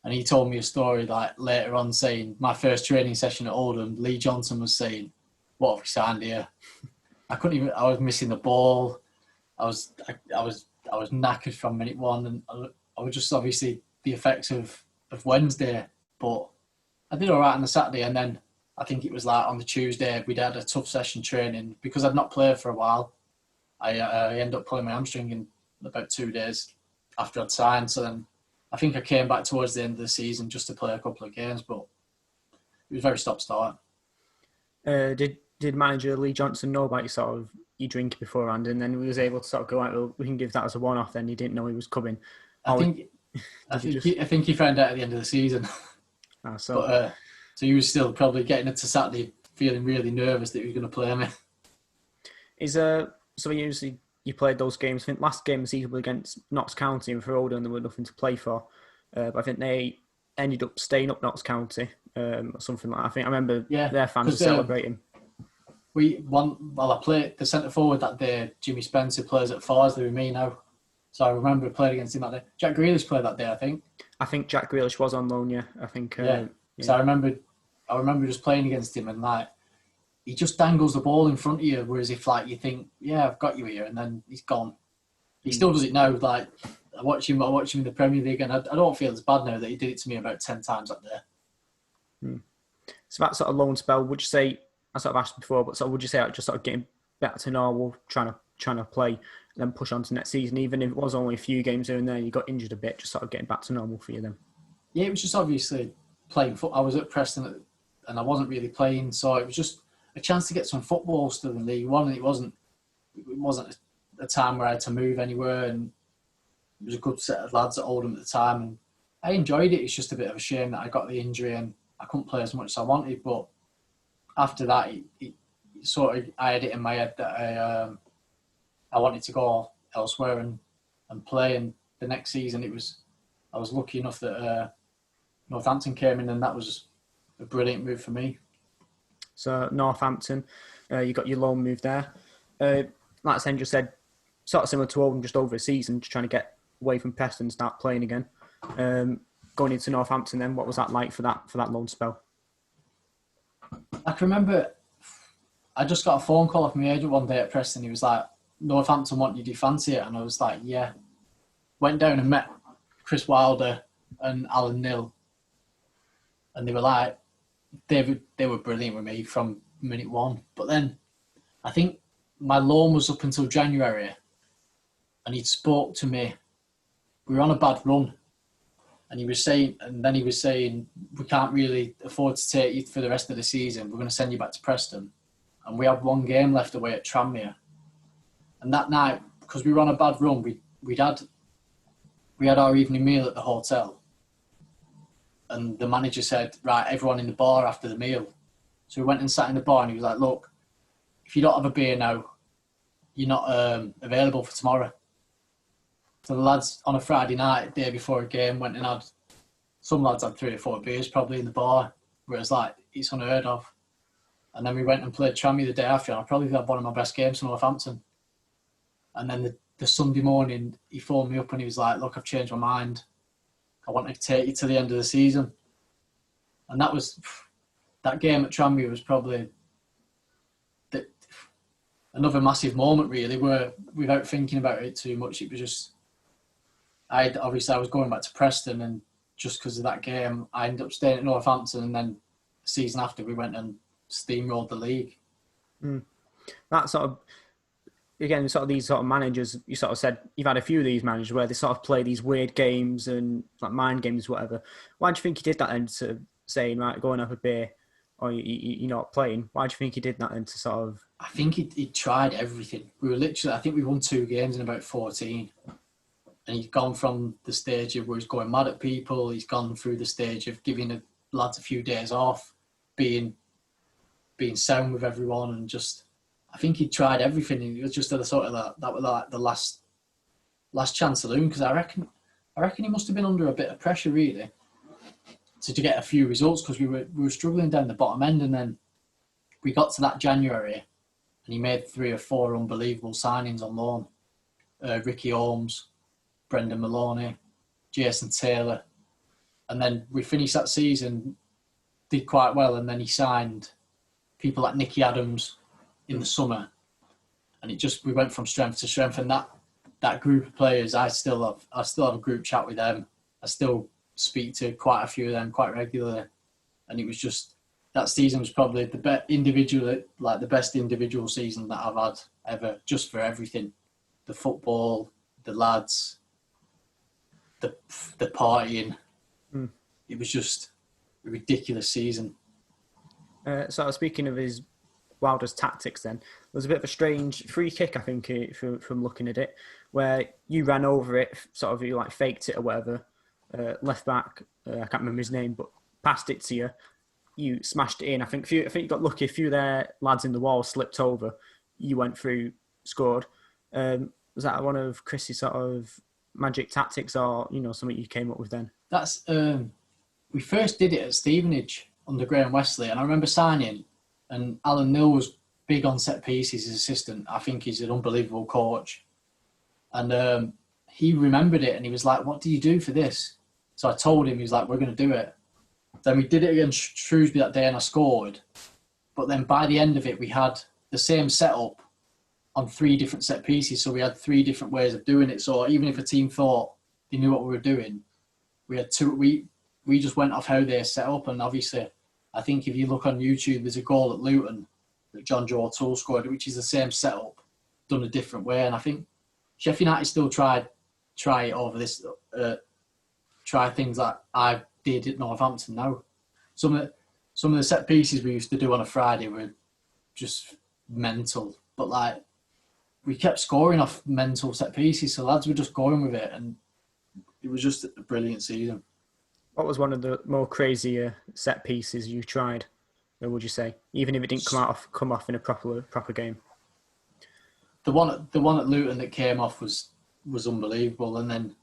And he told me a story like later on saying, my first training session at Oldham, Lee Johnson was saying, "What have we signed here?" I was missing the ball. I was knackered from minute one, and I was just obviously the effects of Wednesday. But I did all right on the Saturday, and then I think it was like on the Tuesday we'd had a tough session training because I'd not played for a while. I ended up pulling my hamstring in about 2 days after I'd signed. So then I think I came back towards the end of the season just to play a couple of games, but it was very stop-start. Did manager Lee Johnson know about your drink beforehand, and then he was able to sort of go out, well, we can give that as a one-off, then he didn't know he was coming? I think he found out at the end of the season. So he was still probably getting it to Saturday feeling really nervous that he was going to play me. So you played those games. I think last game of the season was against Notts County, and for Oldham there were nothing to play for. But I think they ended up staying up Notts County or something like that. I think I remember their fans were celebrating. I played the centre forward that day. Jimmy Spencer plays at Farsley with me now, so I remember playing against him that day. Jack Grealish played that day, I think. I think Jack Grealish was on loan. Yeah, I think. So I remember just playing against him, and like he just dangles the ball in front of you, whereas if like you think, yeah, I've got you here, and then he's gone. He still does it now. Like I watch him in the Premier League, and I don't feel as bad now that he did it to me about 10 times that day. So that sort of loan spell, would you say? I sort of asked before, but would you say just sort of getting back to normal, trying to play, and then push on to next season. Even if it was only a few games here and there, you got injured a bit, just sort of getting back to normal for you then. Yeah, it was just obviously playing foot. I was at Preston and I wasn't really playing, so it was just a chance to get some football still in League One. And it wasn't a time where I had to move anywhere, and it was a good set of lads at Oldham at the time, and I enjoyed it. It's just a bit of a shame that I got the injury and I couldn't play as much as I wanted. But after that, it sort of, I had it in my head that I wanted to go elsewhere and play. And the next season, I was lucky enough that Northampton came in, and that was a brilliant move for me. So Northampton, you got your loan move there. Like I said, just said, sort of similar to Oldham, just over a season, just trying to get away from Preston and start playing again. Going into Northampton then, what was that like for that loan spell? I can remember I just got a phone call off my agent one day at Preston. He was like, Northampton want you, do you fancy it? And I was like, yeah. Went down and met Chris Wilder and Alan Nill. And they were like, they were brilliant with me from minute one. But then I think my loan was up until January, and he'd spoke to me. We were on a bad run, and he was saying, we can't really afford to take you for the rest of the season. We're going to send you back to Preston. And we had one game left away at Tranmere. And that night, because we were on a bad run, we had our evening meal at the hotel. And the manager said, right, everyone in the bar after the meal. So we went and sat in the bar, and he was like, look, if you don't have a beer now, you're not available for tomorrow. So the lads on a Friday night, day before a game, went and had, some lads had 3 or 4 beers probably in the bar, whereas like, it's unheard of. And then we went and played Tranmere the day after, and I probably had one of my best games for Northampton. And then the Sunday morning, he phoned me up and he was like, look, I've changed my mind. I want to take you to the end of the season. And that game at Tranmere was probably another massive moment, really, where without thinking about it too much, it was just, I was going back to Preston, and just because of that game, I ended up staying at Northampton, and then the season after we went and steamrolled the league. That sort of, again, sort of these sort of managers, you sort of said you've had a few of these managers where they sort of play these weird games and like mind games, whatever. Why do you think he did that then, to saying, right, go and have a beer, or you're not playing? Why do you think he did that then, to sort of... I think he tried everything. We were literally, I think we won 2 games in about 14. And he's gone from the stage of where he's going mad at people, he's gone through the stage of giving the lads a few days off, being sound with everyone, and just, I think he tried everything. He was just at the sort of that was like the last chance saloon, because I reckon he must have been under a bit of pressure, really, to get a few results, because we were struggling down the bottom end. And then we got to that January, and he made 3 or 4 unbelievable signings on loan. Ricky Holmes, Brendan Maloney, Jason Taylor. And then we finished that season, did quite well, and then he signed people like Nicky Adams in the summer. And we went from strength to strength. And that group of players, I still have a group chat with them. I still speak to quite a few of them quite regularly. And it was just, that season was probably the best individual season that I've had ever, just for everything. The football, the lads, the partying. It was just a ridiculous season. So speaking of his Wilder's tactics, then there was a bit of a strange free kick, I think, from looking at it, where you ran over it, sort of, you like faked it or whatever. Left back, I can't remember his name, but passed it to you. You smashed it in. I think you got lucky. A few of their lads in the wall slipped over. You went through, scored. Was that one of Chris's sort of magic tactics, or something you came up with then? That's we first did it at Stevenage under Graham Wesley, and I remember signing, and Alan Nill was big on set pieces as assistant. I think he's an unbelievable coach, and he remembered it, and he was like, "What do you do for this?" So I told him. He was like, "We're going to do it." Then we did it against Shrewsbury that day, and I scored. But then by the end of it, we had the same setup on 3 different set pieces, so we had 3 different ways of doing it. So even if a team thought they knew what we were doing, we had 2. We just went off how they set up, and obviously, I think if you look on YouTube, there's a goal at Luton that John Joe O'Toole scored, which is the same setup, done a different way. And I think Sheffield United still try it over this, try things like I did at Northampton now. Some of the set pieces we used to do on a Friday were just mental, but like we kept scoring off mental set pieces, so lads were just going with it, and it was just a brilliant season. What was one of the more crazier set pieces you tried, or would you say, even if it didn't come off in a proper game? The one at Luton that came off was unbelievable, and then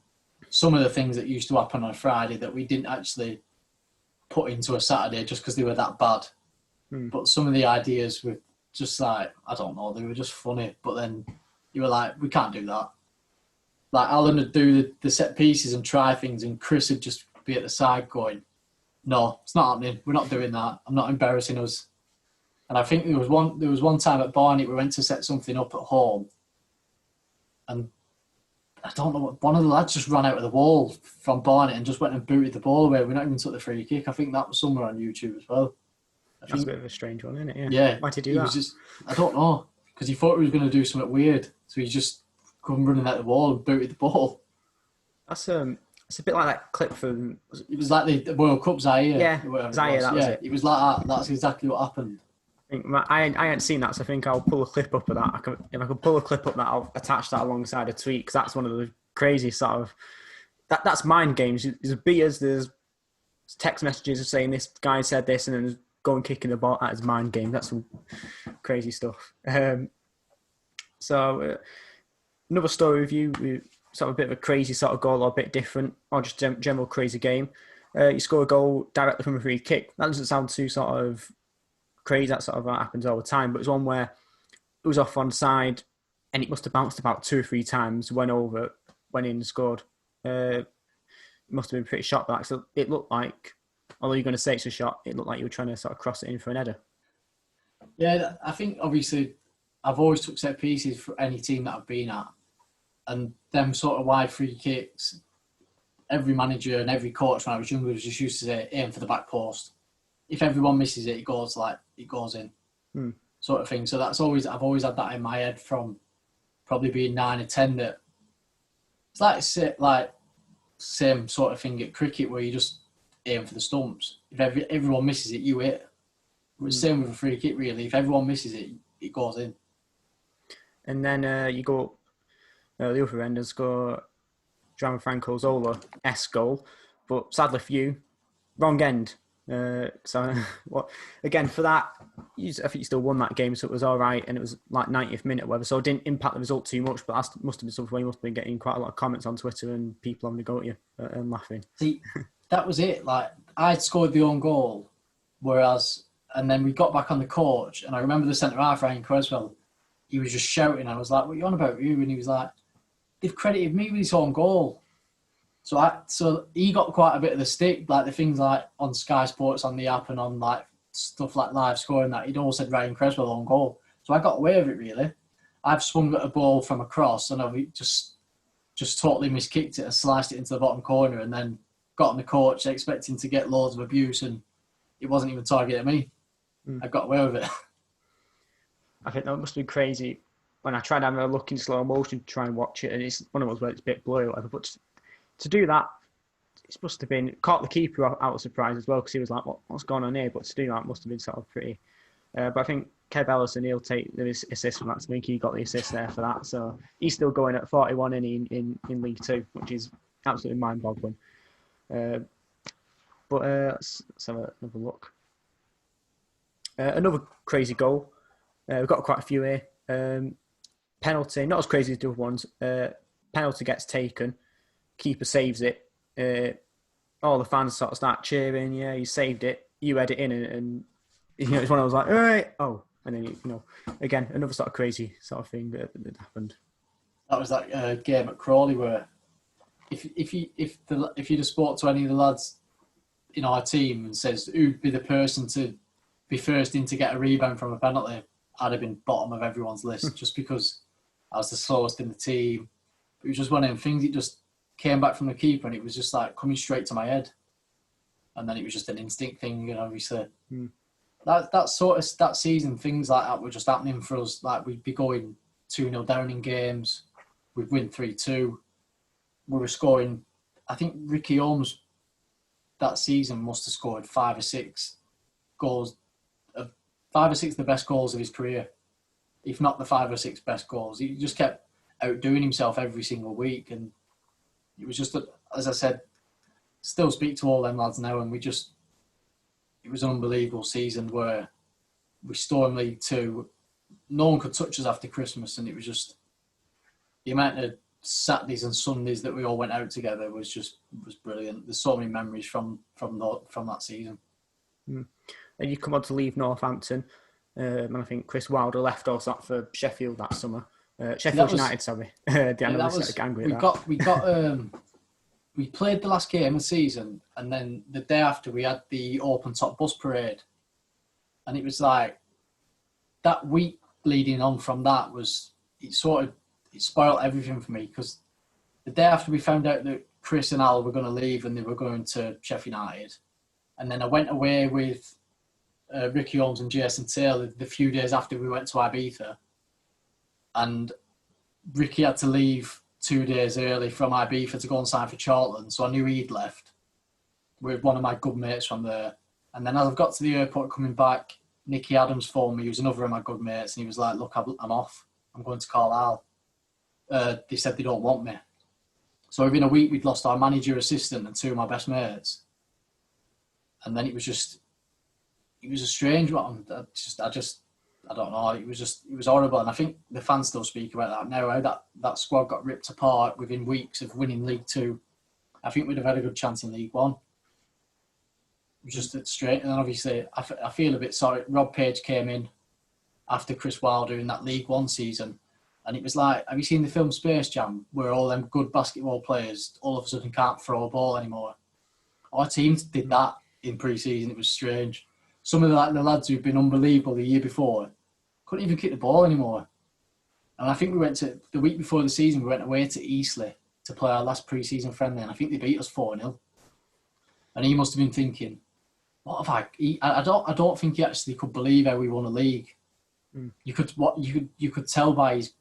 some of the things that used to happen on a Friday that we didn't actually put into a Saturday just because they were that bad. But some of the ideas were just like, I don't know, they were just funny. But then you were like, we can't do that. Like Alan would do the set pieces and try things, and Chris would just be at the side going, no, it's not happening. We're not doing that. I'm not embarrassing us. And I think there was one time at Barnet we went to set something up at home, and I don't know, one of the lads just ran out of the wall from Barnet and just went and booted the ball away. We not even took the free kick. I think that was somewhere on YouTube as well. That's a bit of a strange one, isn't it? Yeah. Why did he do that? I don't know, because he thought he was going to do something weird, so he just come running out the wall and booted the ball. That's it's a bit like that clip from. It was like the World Cup Zaire. Yeah, Zaire. That was it. It was like that. That's exactly what happened. I hadn't seen that, so I think I'll pull a clip up of that. If I can pull a clip up that, I'll attach that alongside a tweet, because that's one of the crazy sort of that's mind games. There's beers, there's text messages saying this guy said this, and then going kicking the ball. That is mind game. That's some crazy stuff. So another story with you, sort of a bit of a crazy sort of goal, or a bit different, or just general crazy game. You score a goal directly from a free kick. That doesn't sound too sort of crazy. That sort of happens all the time, but it was one where it was off on side, and it must have bounced about 2 or 3 times, went over, went in and scored. It must have been pretty shot back. So it looked like, although you're going to say it's a shot, it looked like you were trying to sort of cross it in for an header. Yeah, I think obviously I've always took set pieces for any team that I've been at, and them sort of wide free kicks, every manager and every coach when I was younger was just used to say, aim for the back post. If everyone misses it, it goes in, sort of thing. So I've always had that in my head from probably being 9 or 10, that it's like same sort of thing at cricket where you just aim for the stumps. If everyone misses it, you hit. It's same with a free kick, really. If everyone misses it, it goes in. And then you go the other end and score Gianfranco Zola-esque goal, but sadly for you, wrong end. So again, for that, I think you still won that game, so it was all right, and it was like 90th minute or whatever, so it didn't impact the result too much, but that must have been something where you must have been getting quite a lot of comments on Twitter and people having to go at you and laughing. See, that was it. Like, I'd scored the own goal, and then we got back on the coach, and I remember the centre-half, Ryan Creswell, he was just shouting. I was like, what are you on about, you? And he was like, they've credited me with his own goal. So he got quite a bit of the stick, like the things like on Sky Sports, on the app, and on like stuff like live scoring, that he'd all said Ryan Creswell on goal. So I got away with it, really. I've swung at a ball from across, and I've just totally miskicked it and sliced it into the bottom corner, and then got on the coach expecting to get loads of abuse, and it wasn't even targeting me. I got away with it. I think that must have been crazy when I tried having a look in slow motion to try and watch it, and it's one of those where it's a bit blurry or whatever, but to do that, it must have been, caught the keeper out of surprise as well, because he was like, what's going on here? But to do that must have been sort of pretty. But I think Kev Ellison, he'll take the assist from that. I think he got the assist there for that. So he's still going at 41 in League Two, which is absolutely mind-boggling. But let's have another look. Another crazy goal. We've got quite a few here. Penalty, not as crazy as the other ones. Penalty gets taken. Keeper saves it. All the fans sort of start cheering. Yeah, you saved it. You head it in, and it's when I was like, all right, oh, and then again, another sort of crazy sort of thing that happened. That was that game at Crawley where if you'd have spoke to any of the lads in our team and says who'd be the person to be first in to get a rebound from a penalty, I'd have been bottom of everyone's list just because I was the slowest in the team. It was just one of them things. It just came back from the keeper, and it was just like coming straight to my head. And then it was just an instinct thing, obviously. that season, things like that were just happening for us. Like we'd be going 2-0 down in games, we'd win 3-2. We were scoring. I think Ricky Holmes that season must have scored 5 or 6 goals, 5 or 6 of the best goals of his career, if not the 5 or 6 best goals. He just kept outdoing himself every single week, and it was just, as I said, still speak to all them lads now, and it was an unbelievable season where we stormed League Two. No one could touch us after Christmas, and it was just the amount of Saturdays and Sundays that we all went out together was brilliant. There's so many memories from that season. And you come on to leave Northampton, and I think Chris Wilder left also for Sheffield that summer. Sheffield United, sorry. We played the last game of the season, and then the day after we had the open top bus parade, and it was like that week leading on from that it spoiled everything for me, because the day after we found out that Chris and Al were going to leave and they were going to Sheffield United, and then I went away with Ricky Holmes and Jason Taylor the few days after we went to Ibiza, and Ricky had to leave 2 days early from Ibiza to go and sign for Charlton, so I knew he'd left with one of my good mates from there. And then as I've got to the airport coming back, Nicky Adams phoned me, he was another of my good mates, and he was like, look, I'm off, I'm going to Carlisle. They said they don't want me. So within a week we'd lost our manager, assistant, and 2 of my best mates. And then it was a strange one. I don't know. It was horrible, and I think the fans still speak about that now. How that squad got ripped apart within weeks of winning League Two. I think we'd have had a good chance in League One. It was just straight, and then obviously I feel a bit sorry. Rob Page came in after Chris Wilder in that League One season, and it was like, have you seen the film Space Jam, where all them good basketball players all of a sudden can't throw a ball anymore? Our teams did that in pre-season. It was strange. Some of the lads who've been unbelievable the year before couldn't even kick the ball anymore. And I think the week before the season, we went away to Eastleigh to play our last pre-season friendly, and I think they beat us 4-0. And he must have been thinking, what have I don't think he actually could believe how we won a league. You could tell by his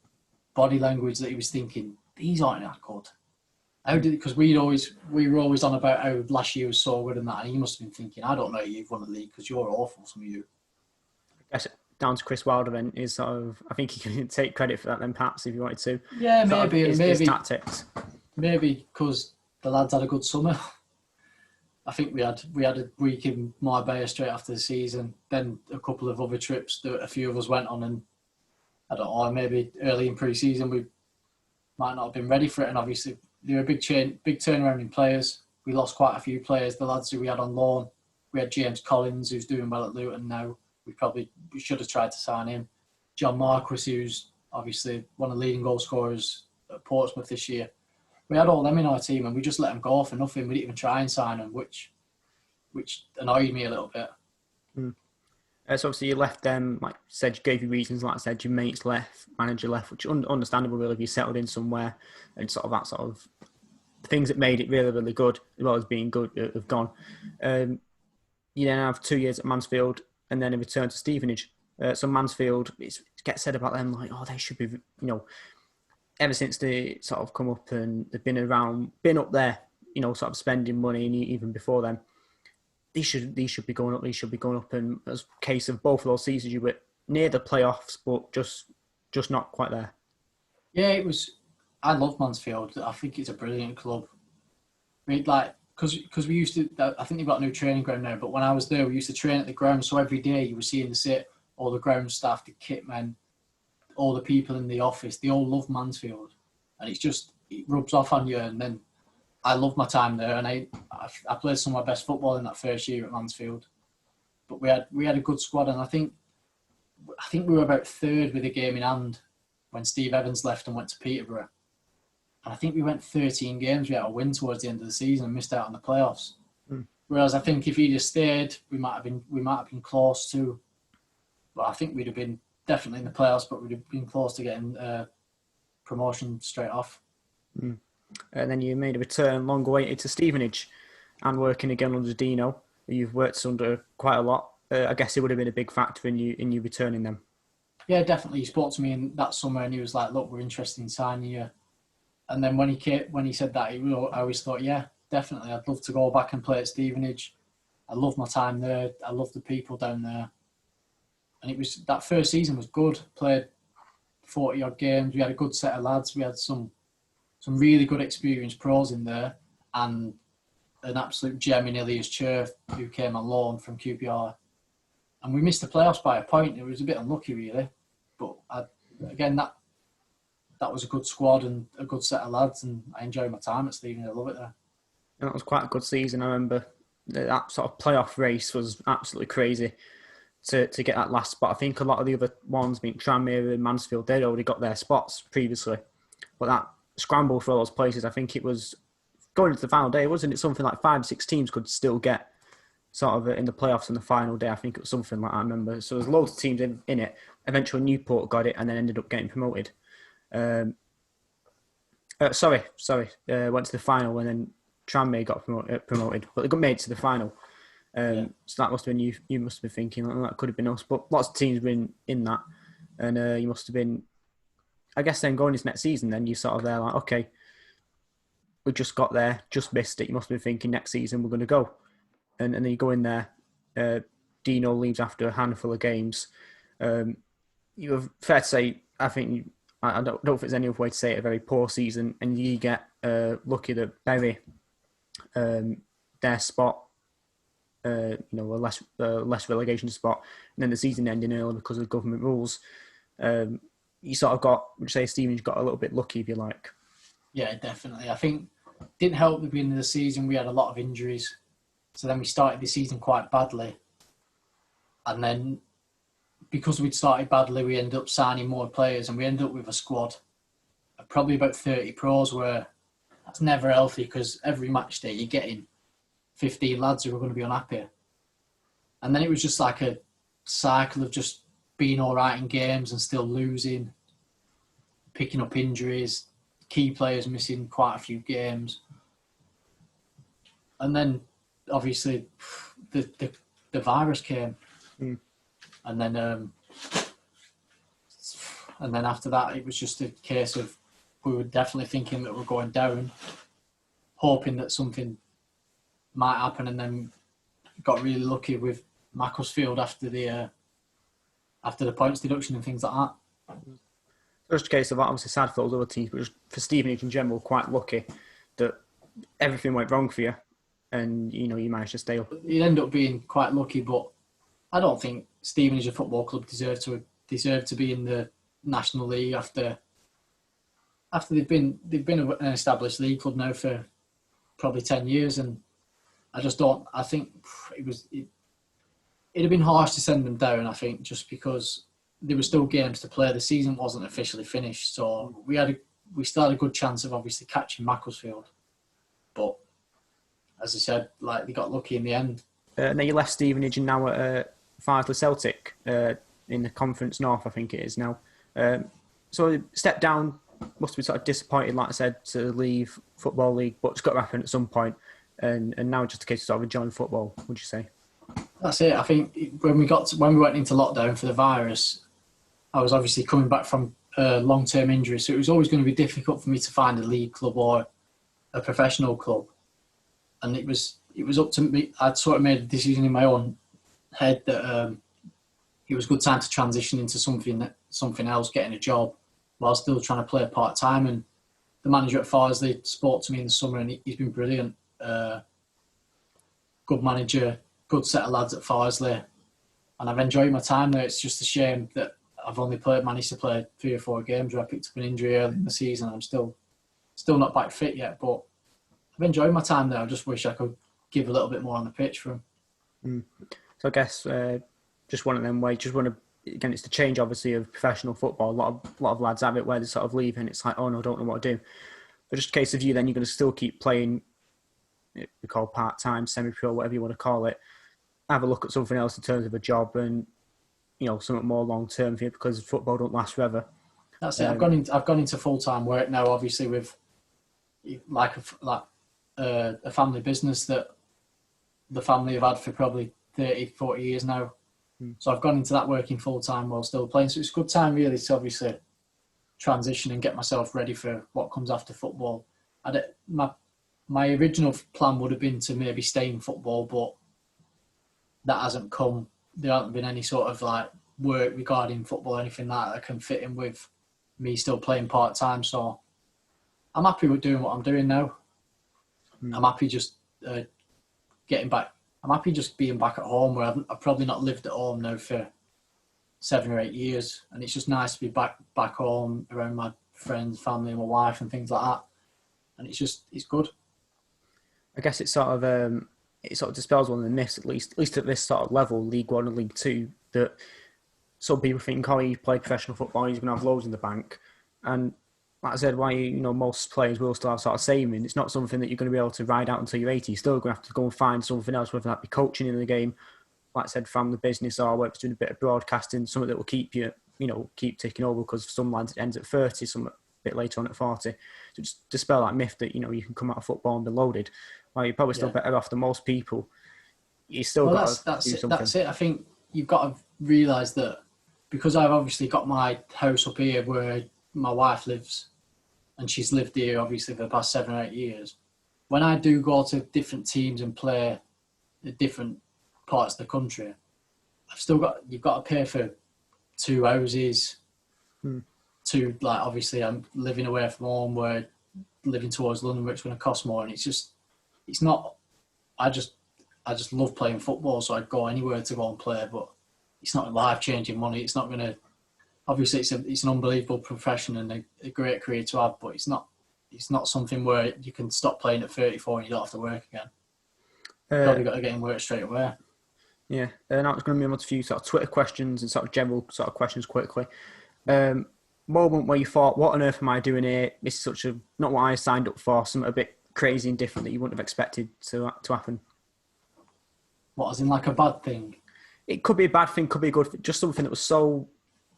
body language that he was thinking, these aren't that good. Because we were always on about how last year was so good and that, and he must have been thinking, I don't know you've won a league because you're awful, some of you. I guess down to Chris Wilder then is sort of, I think he can take credit for that then perhaps if you wanted to. Yeah, maybe his tactics. Maybe because the lads had a good summer. I think we had a week in Marbella straight after the season, then a couple of other trips that a few of us went on, and I don't know, maybe early in pre-season we might not have been ready for it, and obviously there were a big turnaround in players. We lost quite a few players. The lads who we had on loan, we had James Collins, who's doing well at Luton now. We should have tried to sign him. John Marquis, who's obviously one of the leading goal scorers at Portsmouth this year. We had all them in our team, and we just let them go for nothing. We didn't even try and sign them, which annoyed me a little bit. So obviously you left them, like I said, you gave you reasons, like I said, your mates left, manager left, which is understandable really if you settled in somewhere, and sort of that sort of things that made it really, really good, as well as being good, have gone. You then have 2 years at Mansfield, and then a return to Stevenage. So Mansfield, it gets said about them like, oh, they should be, ever since they sort of come up and they've been up there, sort of spending money, and even before then, these should be going up. These should be going up. And as a case of both of those seasons, you were near the playoffs, but just not quite there. Yeah, it was. I love Mansfield. I think it's a brilliant club. Because we used to. I think they've got a new training ground now. But when I was there, we used to train at the ground. So every day you were seeing all the ground staff, the kit men, all the people in the office. They all love Mansfield, and it rubs off on you. And then I loved my time there, and I played some of my best football in that first year at Mansfield. But we had a good squad, and I think we were about third with a game in hand when Steve Evans left and went to Peterborough. And I think we went 13 games. We had a win towards the end of the season and missed out on the playoffs. Whereas I think if he'd have stayed, we might have been close to. Well, I think we'd have been definitely in the playoffs, but we'd have been close to getting promotion straight off. And then you made a return, long awaited, to Stevenage, and working again under Dino, who you've worked under quite a lot. I guess it would have been a big factor in you returning them. Yeah, definitely. He spoke to me in that summer and he was like, look, we're interested in signing you. And then when he said that, I always thought, yeah, definitely. I'd love to go back and play at Stevenage. I love my time there. I love the people down there. And it was that first season was good. Played 40 odd games. We had a good set of lads. We had some really good experienced pros in there, and an absolute gem in Ilias Cherf who came on loan from QPR. And we missed the playoffs by a point. It was a bit unlucky, really. But again, that was a good squad and a good set of lads, and I enjoyed my time at Stevenage. I love it there. And that was quite a good season. I remember that sort of playoff race was absolutely crazy to get that last spot. I think a lot of the other ones, being Tranmere and Mansfield, they'd already got their spots previously. But that scramble for all those places, I think it was going into the final day, wasn't it? Something like 5 or 6 teams could still get sort of in the playoffs on the final day. I think it was something like that, I remember. So there's loads of teams in it. Eventually Newport got it and then ended up getting promoted. Went to the final and then Tranmere got promoted, but they got made to the final. So that must have been you must have been thinking that could have been us, but lots of teams were in that, and you must have been, I guess, then going into next season, then you sort of there like, okay, we just got there, just missed it. You must have been thinking next season we're going to go, and then you go in there. Dino leaves after a handful of games. You have fair to say, I think I don't know if there's any other way to say it, a very poor season, and you get lucky that Bury, their spot, a less relegation spot, and then the season ending early because of government rules. You sort of got, would you say, Stevenage got a little bit lucky, if you like? Yeah, definitely. I think it didn't help at the beginning of the season. We had a lot of injuries, so then we started the season quite badly, and then because we'd started badly, we ended up signing more players, and we ended up with a squad of probably about 30 pros. Where that's never healthy, because every match day you're getting 15 lads who are going to be unhappy. And then it was just like a cycle of just being all right in games and still losing, picking up injuries, key players missing quite a few games. And then, obviously, the virus came. And then after that, it was just a case of we were definitely thinking that we're going down, hoping that something might happen, and then got really lucky with Macclesfield after the points deduction and things like that. Just a case of obviously sad for those other teams, but just for Stevenage in general, quite lucky that everything went wrong for you, and you managed to stay up. It ended up being quite lucky, but I don't think Stevenage, a football club, deserve to be in the National League after they've been an established league club now for probably 10 years, and I just don't. I think it'd have been harsh to send them down. I think just because there were still games to play, the season wasn't officially finished, so we still had a good chance of obviously catching Macclesfield, but as I said, like, they got lucky in the end. And then you left Stevenage and now at Farsley Celtic in the Conference North, I think it is now. So step down, must be sort of disappointed, like I said, to leave Football League, but it's got to happen at some point. And now just a case of sort of enjoying football, would you say? That's it. I think when we went into lockdown for the virus, I was obviously coming back from long-term injury, so it was always going to be difficult for me to find a league club or a professional club. And it was up to me. I'd sort of made a decision in my own head that it was a good time to transition into something else, getting a job while still trying to play part-time. And the manager at Farsley spoke to me in the summer, and he's been brilliant. Good manager, good set of lads at Farsley, and I've enjoyed my time there. It's just a shame that I've only managed to play 3 or 4 games where I picked up an injury early in the season. I'm still not back fit yet, but I've enjoyed my time there. I just wish I could give a little bit more on the pitch for him. So I guess just one of them ways. Just want to, again, it's the change obviously of professional football. A lot of lads have it where they sort of leave and it's like, oh no, I don't know what to do. But just a case of you, then you're going to still keep playing. We call part-time, semi-pro, whatever you want to call it. Have a look at something else in terms of a job and something more long-term for you, because football don't last forever. That's it. I've gone into full-time work now, obviously with a family business that the family have had for probably 30, 40 years now, So I've gone into that working full time while still playing. So it's a good time really to obviously transition and get myself ready for what comes after football. My original plan would have been to maybe stay in football, but that hasn't come. There hasn't been any sort of like work regarding football or anything like that I can fit in with me still playing part time. So I'm happy with doing what I'm doing now. I'm happy just getting back. I'm happy just being back at home where I've probably not lived at home now for 7 or 8 years, and it's just nice to be back home around my friends, family, and my wife and things like that. And it's good. I guess it sort of dispels one of the myths, at least at this sort of level, League One and League Two, that some people think, oh, you play professional football, he's going to have loads in the bank, and like I said, why most players will still have sort of saving. It's not something that you're going to be able to ride out until you're 80. You're still going to have to go and find something else, whether that be coaching in the game, like I said, family business, or whether it's doing a bit of broadcasting, something that will keep you, keep ticking over, because for some lads it ends at 30, some a bit later on at 40. So just dispel that myth that, you can come out of football and be loaded. Well, you're probably still better off than most people. You still got to do something. That's it. I think you've got to realise that because I've obviously got my house up here where my wife lives, and she's lived here obviously for the past 7 or 8 years. When I do go to different teams and play at different parts of the country, you've got to pay for 2 houses, obviously I'm living away from home, where living towards London, where it's going to cost more, and it's not, I just love playing football, so I'd go anywhere to go and play, but it's not life-changing money. It's not going to, obviously it's an unbelievable profession and a great career to have, but it's not something where you can stop playing at 34 and you don't have to work again. Probably got to get in work straight away. Yeah, now it's going to be a few sort of Twitter questions and sort of general sort of questions quickly. Moment where you thought, what on earth am I doing here? This is not what I signed up for, something a bit crazy and different that you wouldn't have expected to happen. What, as in like a bad thing? It could be a bad thing, could be a good thing, just something that was so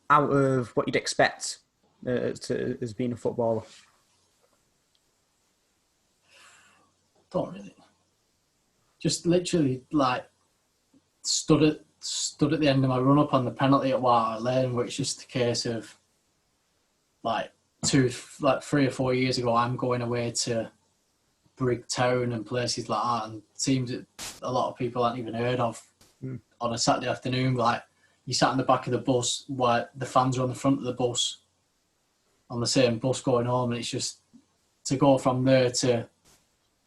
out of what you'd expect as being a footballer. Don't really. Just literally like stood at the end of my run up on the penalty at White Hart Lane, where it's just a case of like 3 or 4 years ago, I'm going away to Brigtown and places like that, and teams that a lot of people hadn't even heard of on a Saturday afternoon. Like, you sat in the back of the bus where the fans are on the front of the bus, on the same bus going home, and it's just to go from there to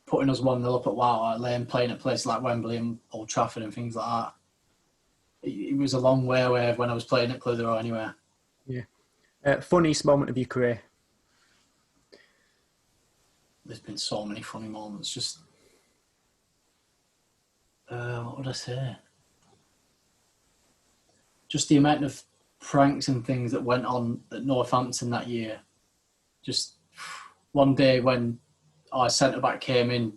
putting us 1-0 up at White Hart Lane, playing at places like Wembley and Old Trafford and things like that. It was a long way away when I was playing at Clitheroe anyway. Yeah. Funniest moment of your career? There's been so many funny moments. Just, what would I say? Just the amount of pranks and things that went on at Northampton that year. Just one day when our centre-back came in,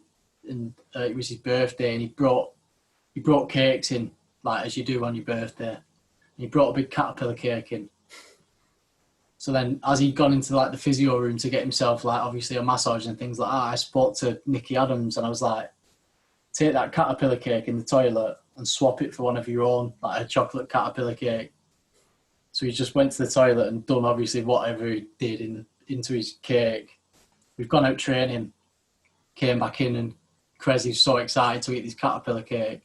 and it was his birthday, and he brought cakes in, like as you do on your birthday. And he brought a big caterpillar cake in. So then, as he'd gone into like the physio room to get himself like obviously a massage and things like that, I spoke to Nicky Adams and I was like, take that caterpillar cake in the toilet and swap it for one of your own, like a chocolate caterpillar cake. So he just went to the toilet and done obviously whatever he did into his cake. We've gone out training, came back in, and Cresy's so excited to eat this caterpillar cake,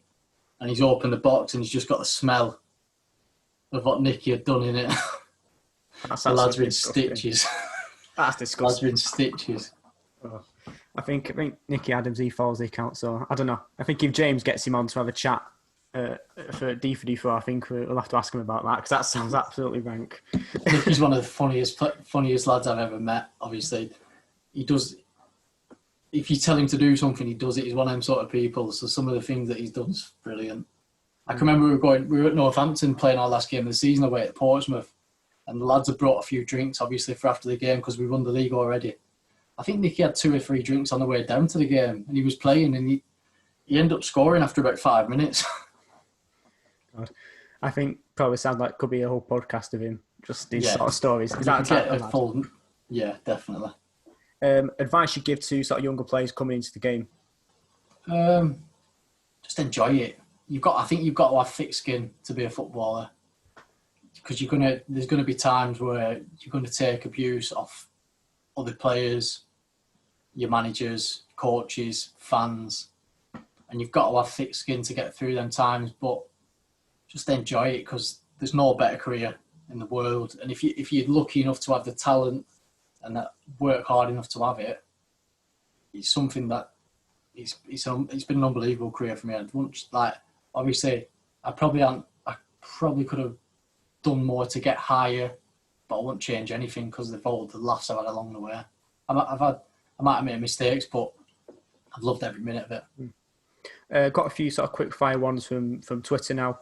and he's opened the box and he's just got the smell of what Nicky had done in it. The lads were in stitches. That's disgusting. Lads were in stitches. Oh. I think Nicky Adams, he follows the account, so I don't know. I think if James gets him on to have a chat for D4, I think we'll have to ask him about that, because that sounds absolutely rank. Nicky's one of the funniest lads I've ever met, obviously. He does, if you tell him to do something, he does it. He's one of them sort of people, so some of the things that he's done is brilliant. I can remember we were at Northampton playing our last game of the season away at Portsmouth, and the lads had brought a few drinks, obviously, for after the game, because we won the league already. I think Nicky had 2 or 3 drinks on the way down to the game, and he was playing, and he ended up scoring after about 5 minutes. God. I think probably sounds like could be a whole podcast of him, just these sort of stories. Is that a full? Yeah, definitely. Advice you give to sort of younger players coming into the game? Just enjoy it. I think you've got to have thick skin to be a footballer, because there's gonna be times where you're gonna take abuse off other players, your managers, coaches, fans, and you've got to have thick skin to get through them times. But just enjoy it, because there's no better career in the world. And if you're lucky enough to have the talent and that work hard enough to have it, it's something that it's been an unbelievable career for me. Obviously, I probably could have done more to get higher, but I won't change anything because of all the laughs I've had along the way. I might have made mistakes, but I've loved every minute of it. Got a few sort of quick fire ones from Twitter now.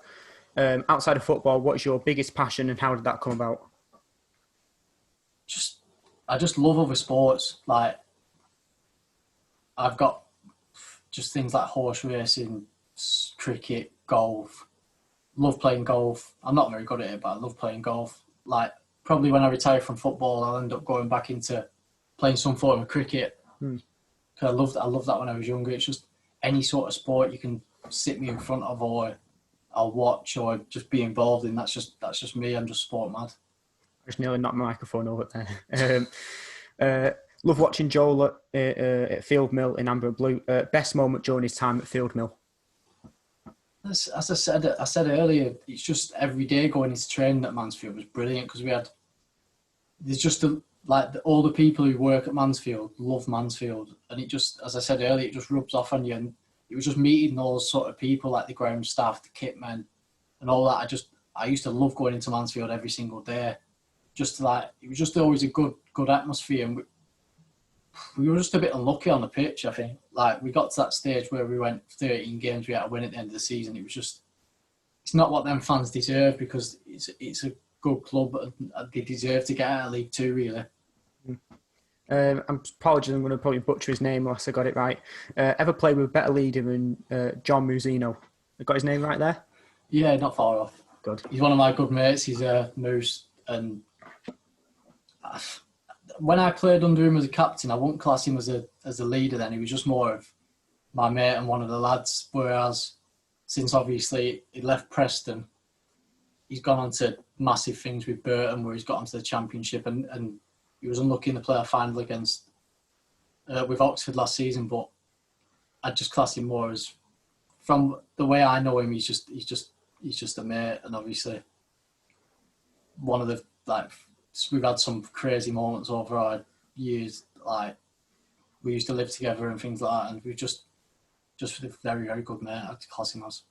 Outside of football, what's your biggest passion and how did that come about? I just love other sports. Like, I've got just things like horse racing, cricket, golf. Love playing golf. I'm not very good at it, but I love playing golf. Like, probably when I retire from football, I'll end up going back into playing some form of cricket. Cause I loved that when I was younger. It's just any sort of sport you can sit me in front of, or I'll watch, or just be involved in. That's just me. I'm just sport mad. I just nearly knocked my microphone over there. Love watching Joel at Field Mill in Amber and Blue. Best moment during his time at Field Mill? As I said earlier, it's just every day going into training at Mansfield was brilliant, because all the people who work at Mansfield love Mansfield, and it just, as I said earlier, it just rubs off on you. And it was just meeting those sort of people, like the ground staff, the kit men, and all that. I used to love going into Mansfield every single day. It was just always a good atmosphere, and we were just a bit unlucky on the pitch, I think. Like, we got to that stage where we went 13 games, we had to win at the end of the season. It was just, it's not what them fans deserve, because it's a good club and they deserve to get out of League Two, really. I'm apologies, I'm going to probably butcher his name unless I got it right. Ever played with a better leader than John Musino? I got his name right there? Yeah, not far off. Good. He's one of my good mates. He's Moose, and when I played under him as a captain, I wouldn't class him as a leader then. He was just more of my mate and one of the lads. Whereas since obviously he left Preston, he's gone on to massive things with Burton, where he's got onto the Championship, and he was unlucky in the playoff final against with Oxford last season. But I'd just class him more as, from the way I know him, he's just a mate. And obviously one of the, like, we've had some crazy moments over our years. Like, we used to live together and things like that, and we've just a very, very good mate. I'd class him as.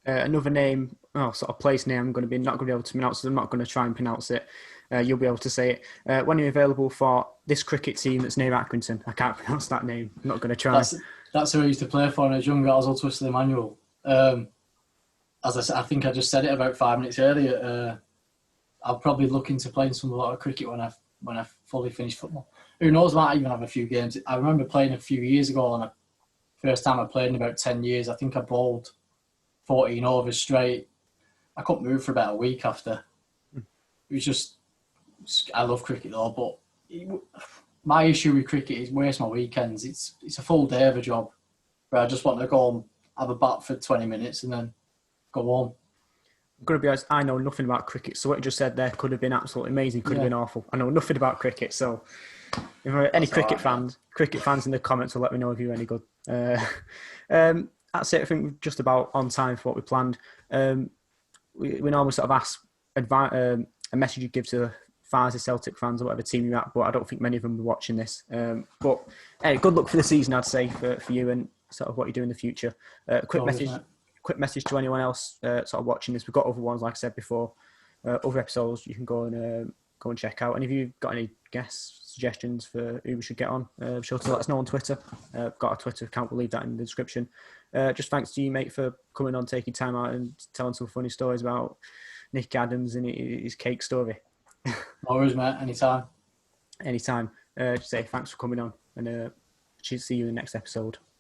Another name, sort of place name, not going to be able to pronounce it. I'm not going to try and pronounce it. You'll be able to say it. When you're available for this cricket team that's near Accrington, I can't pronounce that name. I'm not going to try. That's who I used to play for when I was younger. I was Oswald Twisted Emmanuel. As I said, I think I just said it about 5 minutes earlier. I'll probably look into playing some lot of cricket when I fully finish football. Who knows? I might even have a few games. I remember playing a few years ago, and first time I played in about 10 years. I think I bowled 14 overs straight. I couldn't move for about a week after. It was just, I love cricket though, but my issue with cricket is waste my weekends. It's a full day of a job where I just want to go and have a bat for 20 minutes and then go home. I'm going to be honest, I know nothing about cricket, so what you just said there could have been absolutely amazing, could have been awful. I know nothing about cricket, so if there are any cricket fans in the comments will let me know if you're any good. That's it. I think we're just about on time for what we planned. We normally sort of ask a message you give to fans, the Celtic fans, or whatever team you're at, but I don't think many of them are watching this. But hey, good luck for the season, I'd say, for you and sort of what you do in the future. Quick message to anyone else sort of watching this. We've got other ones, like I said before, other episodes you can go and check out. And if you've got any guest suggestions for who we should get on, be sure to let us know on Twitter. Got a Twitter account, we'll leave that in the description. Just thanks to you, mate, for coming on, taking time out and telling some funny stories about Nick Adams and his cake story. No worries, mate. Anytime. Just say thanks for coming on, and see you in the next episode.